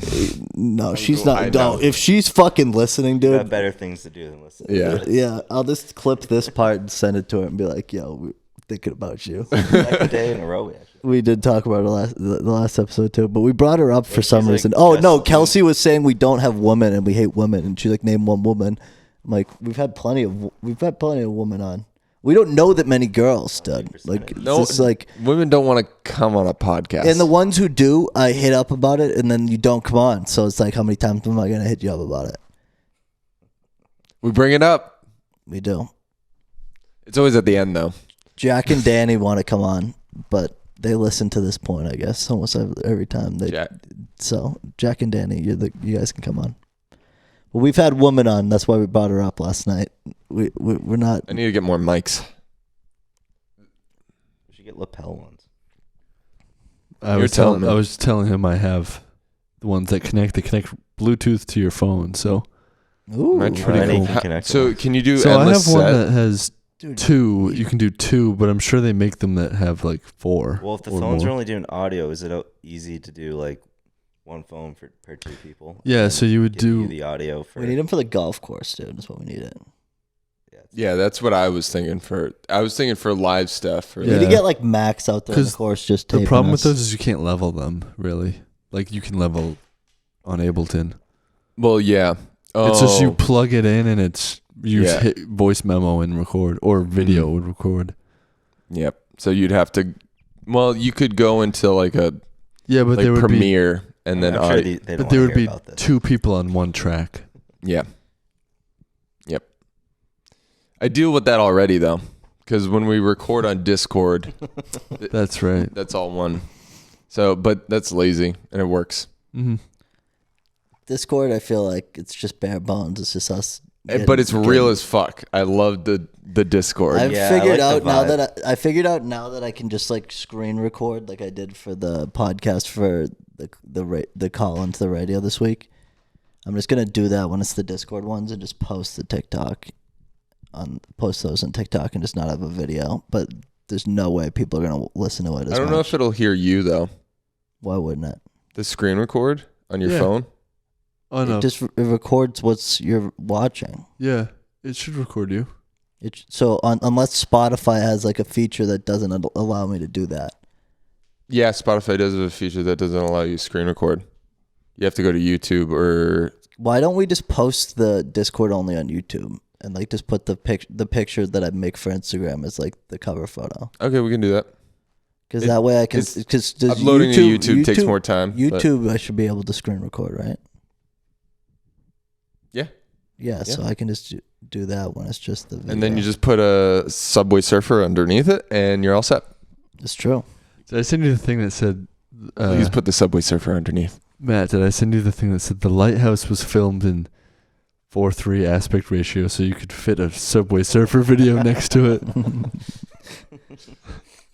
No, she's not. No, if she's fucking listening, dude. You have better things to do than listen. Yeah. I'll just clip this part and send it to her and be like, yo, we're thinking about you. Second day in a row, we did talk about it the last episode too, but we brought her up for some reason. Oh no, Kelsey was saying we don't have women and we hate women, and she like named one woman. I'm like, we've had plenty of women on. We don't know that many girls, dude. Like, no, it's like women don't want to come on a podcast, and the ones who do, I hit up about it, and then you don't come on. So it's like, how many times am I gonna hit you up about it? We bring it up. We do. It's always at the end though. Jack and Danny want to come on, but they listen to this point, I guess, almost every time. So Jack and Danny, you guys can come on. Well, we've had woman on. That's why we brought her up last night. We're not. I need to get more mics. We should get lapel ones. I was telling him I have the ones that connect. They connect Bluetooth to your phone. So, pretty cool. So can you do? So I have set? one that has 2. You can do 2, but I'm sure they make them that have like 4. Well, if the phones are only doing audio, is it easy to do like one phone per 2 people? Yeah. So you would do the audio for. We need them for the golf course, dude. That's what we need it. Yeah, that's what I was thinking for. I was thinking for live stuff. We need to get like Max out there on the course. Just the problem with those is you can't level them really. Like you can level on Ableton. Well, yeah. It's just you plug it in and it's hit voice memo and record, or video would record. Yep. So you'd have to. Well, you could go into like a but like there would Premiere and then sure but there would be 2 people on one track. Yeah. Yep. I deal with that already though, because when we record on Discord, that's right. That's all one. So, but that's lazy and it works. Mm-hmm. Discord, I feel like it's just bare bones. It's just us. But it's real as fuck. I love the Discord. I figured out now that I can just like screen record like I did for the podcast for the call into the radio this week. I'm just gonna do that when it's the Discord ones and just post those on TikTok and just not have a video. But there's no way people are gonna listen to it. I don't know if it'll hear you though. Why wouldn't it? The screen record on your phone. Oh no! It records what you're watching. Yeah, it should record you. Unless Spotify has like a feature that doesn't allow me to do that. Yeah, Spotify does have a feature that doesn't allow you to screen record. You have to go to YouTube or. Why don't we just post the Discord only on YouTube and like just put the picture that I make for Instagram as like the cover photo? Okay, we can do that. Because that way I can. Because uploading to YouTube takes more time. YouTube, I should be able to screen record, right? Yeah, so I can just do that when it's just the video. And then you just put a Subway Surfer underneath it, and you're all set. It's true. Did I send you the thing that said... Please put the Subway Surfer underneath. Matt, did I send you the thing that said the lighthouse was filmed in 4:3 aspect ratio so you could fit a Subway Surfer video next to it?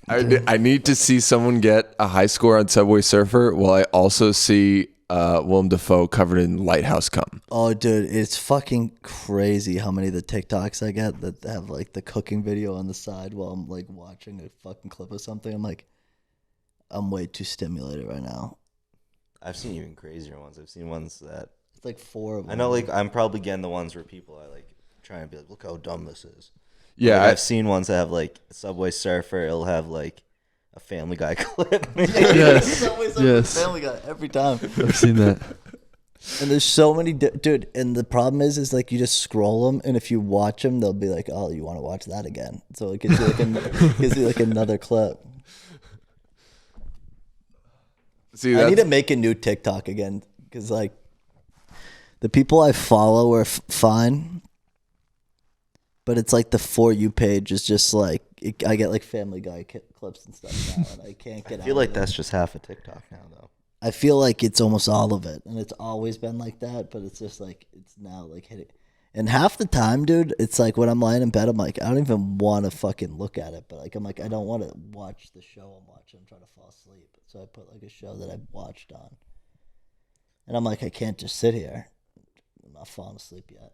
I need to see someone get a high score on Subway Surfer while I also see... Willem Dafoe covered in lighthouse cum. Oh, dude, it's fucking crazy how many of the TikToks I get that have like the cooking video on the side while I'm like watching a fucking clip of something. I'm like, I'm way too stimulated right now. I've seen even crazier ones. I've seen ones that it's like 4 of them. I know, like I'm probably getting the ones where people are like trying to be like, look how dumb this is. Yeah, like, I've seen ones that have like Subway Surfer. It'll have like a Family Guy clip. Yes. Family Guy every time. I've seen that. And there's so many, dude. And the problem is like you just scroll them, and if you watch them, they'll be like, "Oh, you want to watch that again?" So it gives you like another clip. See, I need to make a new TikTok again because like the people I follow are fine, but it's like the For You page is just like I get like Family Guy clips and stuff now, and I can't get. I feel like that's just half a TikTok now, though. I feel like it's almost all of it, and it's always been like that. But it's just like it's now like hitting, and half the time, dude, it's like when I'm lying in bed, I'm like I don't even want to fucking look at it, but like I'm like I don't want to watch the show I'm watching. I'm trying to fall asleep, so I put like a show that I've watched on, and I'm like I can't just sit here. I'm not falling asleep yet.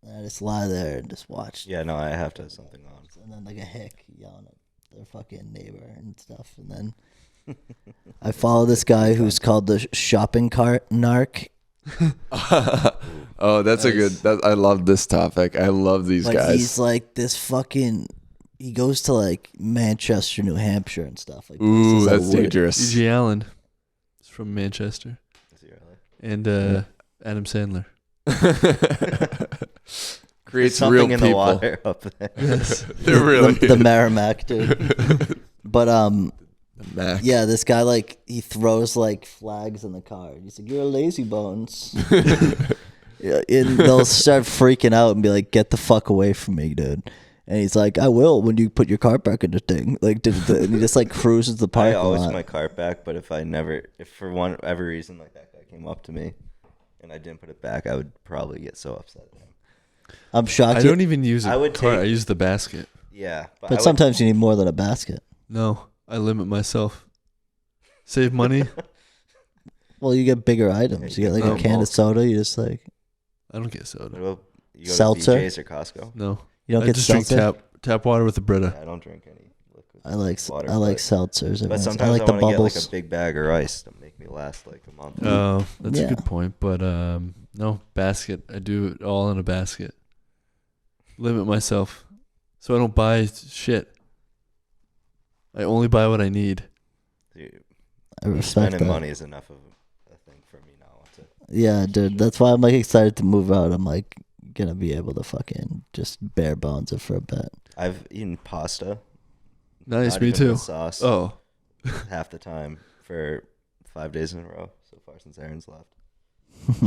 And I just lie there and just watch. Yeah, no, I have to have something on. And then like a hick yelling at their fucking neighbor and stuff. And then I follow this guy who's called the shopping cart narc. Oh, that's a good. I love this topic. I love these like, guys. He's like this fucking. He goes to like Manchester, New Hampshire, and stuff like. Ooh, that's dangerous. E.G. Allen is from Manchester. Is he really? And Adam Sandler. Creates something real in people. the water up there. Yes. They're really the Merrimack, dude. But Mac. yeah, this guy like he throws like flags in the car. He's like, "You're a lazy bones." Yeah, and they'll start freaking out and be like, "Get the fuck away from me, dude." And he's like, "I will when you put your cart back in the thing." Like, and he just like cruises the parking lot. I always put my cart back, but if for whatever reason like that guy came up to me and I didn't put it back, I would probably get so upset at him. I'm shocked. I don't even use a cart. take- I use the basket. Yeah, But sometimes you need more than a basket. No, I limit myself. Save money. Well, you get bigger items. You get like a can of soda. You just like. I don't get soda. What about you go Seltzer? to BJ's or Costco? No. You don't I get just seltzer? drink tap water with the Brita. Yeah, I don't drink any liquid I like water. I like seltzers. But I sometimes like I the want to get bubbles. like a big bag of rice to make me last like a month. Oh, that's Yeah. a good point. But no, basket. I do it all in a basket. Limit myself. So I don't buy shit. I only buy what I need. Dude, I respect spending that. money is enough of a thing for me now. Yeah, dude. That's why I'm like excited to move out. I'm like gonna be able to fucking just bare bones it for a bit. I've eaten pasta. Nice, not me even too. with sauce. Oh, half the time for 5 days in a row so far since Aaron's left.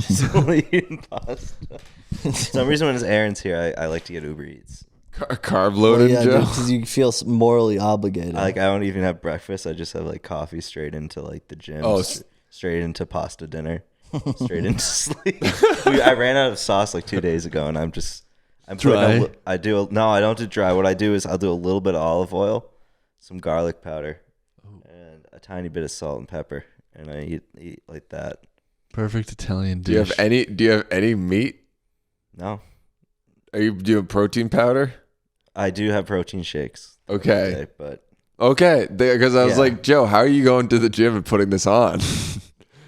Just only eating pasta. For some reason, when Aaron's here, I like to get Uber Eats. Carb loaded, Joe. Because you feel morally obligated. I don't even have breakfast. I just have like coffee straight into like the gym. Straight into pasta dinner. Straight into sleep. I ran out of sauce like 2 days ago, and I'm dry. I don't do dry. What I do is I'll do a little bit of olive oil, some garlic powder, and a tiny bit of salt and pepper, and I eat like that. perfect Italian Do you dish. have any meat? No, Are you doing protein powder? I do have protein shakes. Okay. But Okay, because I was like, Joe, how are you going to the gym and putting this on?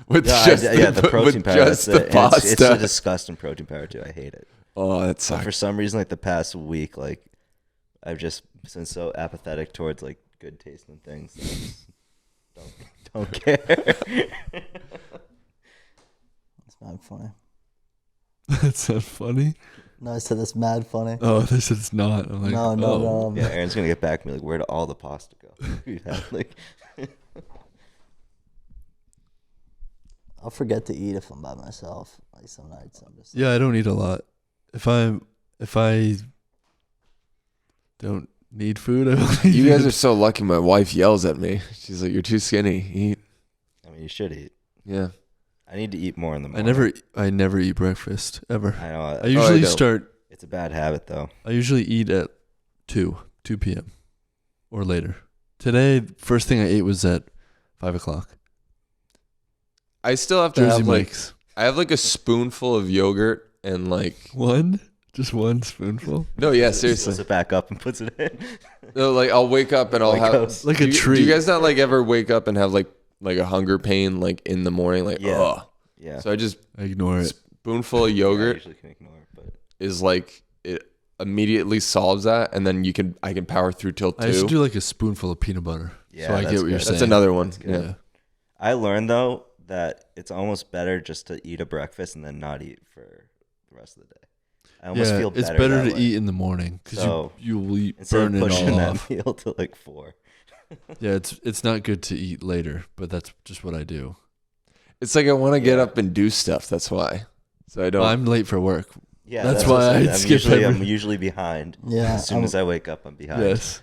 with the protein with powder. just That's the it. pasta. It's a disgusting protein powder too. I hate it. Oh, that But sucks. for some reason, like the past week, like I've just been so apathetic towards like good tasting things. That I just don't care. It's mad funny. That's not funny. No, I said that's mad funny. Oh, they said it's not. I'm like, No. Yeah, Aaron's gonna get back to me like, where did all the pasta go? We've had, like, I'll forget to eat if I'm by myself. Like some nights I'm just. Yeah, I don't eat a lot. If I don't need food, I only You guys are so lucky. My wife yells at me. She's like, "You're too skinny. Eat." I mean, you should eat. Yeah. I need to eat more in the morning. I never eat breakfast ever. I know. I usually start. It's a bad habit though. I usually eat at 2 p.m. or later. Today, first thing I ate was at 5 o'clock. I still have to Jersey have like Mike's. I have like a spoonful of yogurt and like Just one spoonful. no, yeah, Seals seriously. it back up and puts it in. No, like I'll wake up and I'll Like have ghost. Like a do treat. you guys not like ever wake up and have like a hunger pain like in the morning? Like Yeah. So I just I ignore it. spoonful of I yogurt usually can ignore it, but is like it immediately solves that, and then I can power through till 2. I used to do like a spoonful of peanut butter. Yeah, so I that's get what you're good. saying. That's another one. good. Yeah. I learned though that it's almost better just to eat a breakfast and then not eat for the rest of the day. I almost feel better. It's better that to way. eat in the morning because So, you will eat, instead burn of it pushing all that off. meal to like 4. Yeah, it's not good to eat later, but that's just what I do. It's like I want to get up and do stuff. That's why. So I don't. I'm late for work. Yeah, That's what why I'm I saying. skip I'm every- usually behind. Yeah, As soon as I wake up, I'm behind. Yes.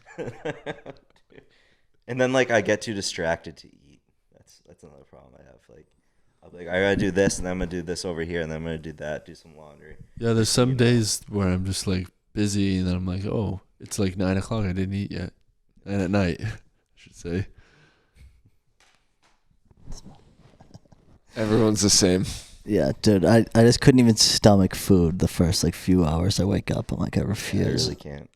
And then like I get too distracted to eat. That's another problem I have. Like I'll be like, I gotta do this, and then I'm gonna do this over here, and then I'm gonna do that, do some laundry. Yeah, there's some days where I'm just like busy, and then I'm like, oh, it's like 9 o'clock. I didn't eat yet, and at night, I should say. Everyone's the same. Yeah, dude, I just couldn't even stomach food the first like few hours I wake up. I'm like, I I refuse. really can't.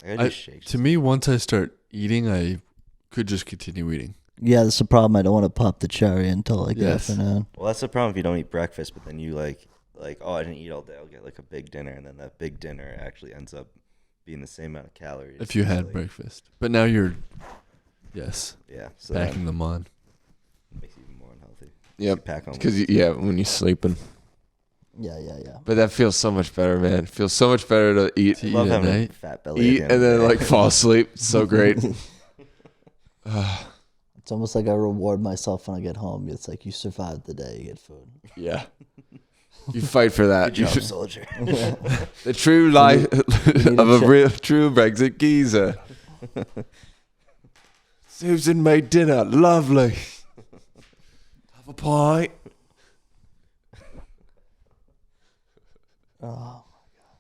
I gotta do shakes. To me, once I start eating, I could just continue eating. Yeah, that's the problem. I don't want to pop the cherry until like Yes. the afternoon. Well, that's the problem if you don't eat breakfast, but then you like, oh, I didn't eat all day. I'll get like a big dinner, and then that big dinner actually ends up being the same amount of calories. If you as, had like, breakfast, but now you're, yes, yeah, so packing that them on. makes it even more unhealthy. Yep. You pack on Because with- when you're sleeping. Yeah. But that feels so much better, man. It feels so much better to eat, To I love eat at having a night. fat belly. eat, at and the end then of the like day. fall asleep. So great. It's almost like I reward myself when I get home. It's like you survived the day, you get food. Yeah. You fight for that. Good job, soldier. The true life need of to a check- real true Brexit geezer. Susan made dinner. Lovely. Have a pint. Oh my god.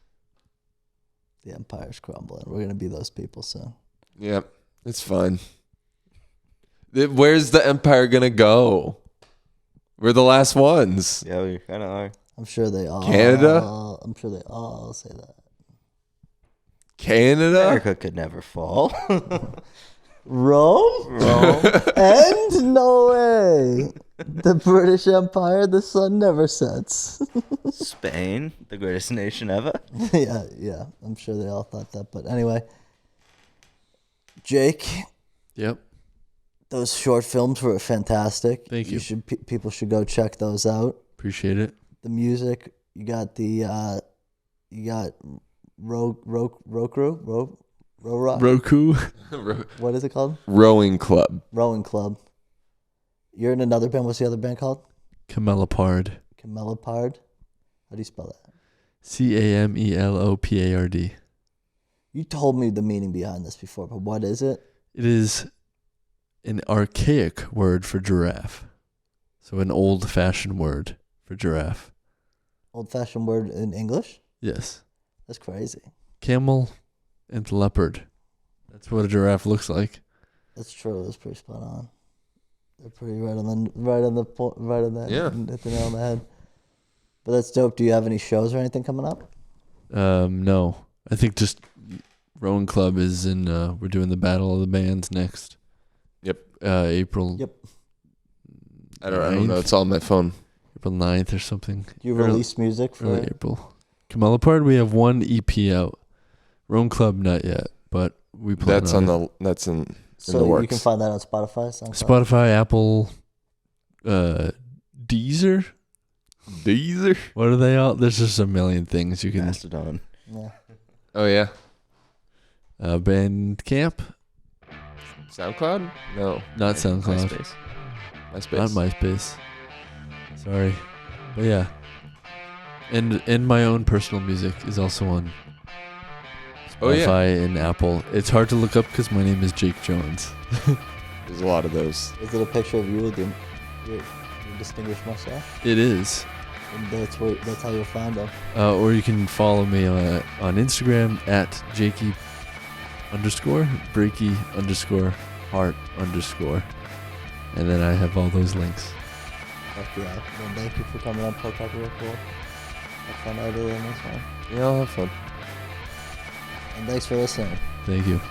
The empire's crumbling. We're gonna be those people soon. Yep, it's fine. Where's the empire gonna go? We're the last ones. Yeah, we kind of are. I'm sure they all. Canada? I'm sure they all say that. Canada? America could never fall. Rome? And no way. The British Empire, the sun never sets. Spain, the greatest nation ever. Yeah. I'm sure they all thought that. But anyway, Jake. Yep. Those short films were fantastic. Thank you. People should go check those out. Appreciate it. The music, you got Roku. What is it called? Rowing Club. Rowing Club. You're in another band. What's the other band called? Camelopard. Camelopard. How do you spell that? Camelopard. You told me the meaning behind this before, but what is it? It is an archaic word for giraffe. So an old-fashioned word for giraffe. Old-fashioned word in English? Yes. That's crazy. Camel and leopard. That's what a giraffe looks like. That's true. That's pretty spot on. They're pretty right on that. Yeah. Hit the nail on the head. But that's dope. Do you have any shows or anything coming up? No. I think just Rowing Club is in. We're doing the Battle of the Bands next. Yep. April. Yep. I don't know. It's all on my phone. April 9th or something. Do you release music for early April? Camelopard, we have one EP out. Rowing Club, not yet, but we plan That's on in it. the works. You can find that on Spotify. Spotify, Apple, Deezer. What are they all? There's just a million things you can. Mastodon. Yeah. Oh yeah. Bandcamp. SoundCloud? No, not SoundCloud. MySpace. Not MySpace. Sorry, but yeah. And my own personal music is also on Spotify and Apple. It's hard to look up because my name is Jake Jones. There's a lot of those. Is it a picture of you with your distinguished mustache? It is. And that's how you'll find them. Or you can follow me on Instagram at Jakey _Breaky _heart_. And then I have all those links. Heck yeah. Well, thank you for coming on Podcast Real Cool. Have fun editing this one. Yeah, I'll have fun. And thanks for listening. Thank you.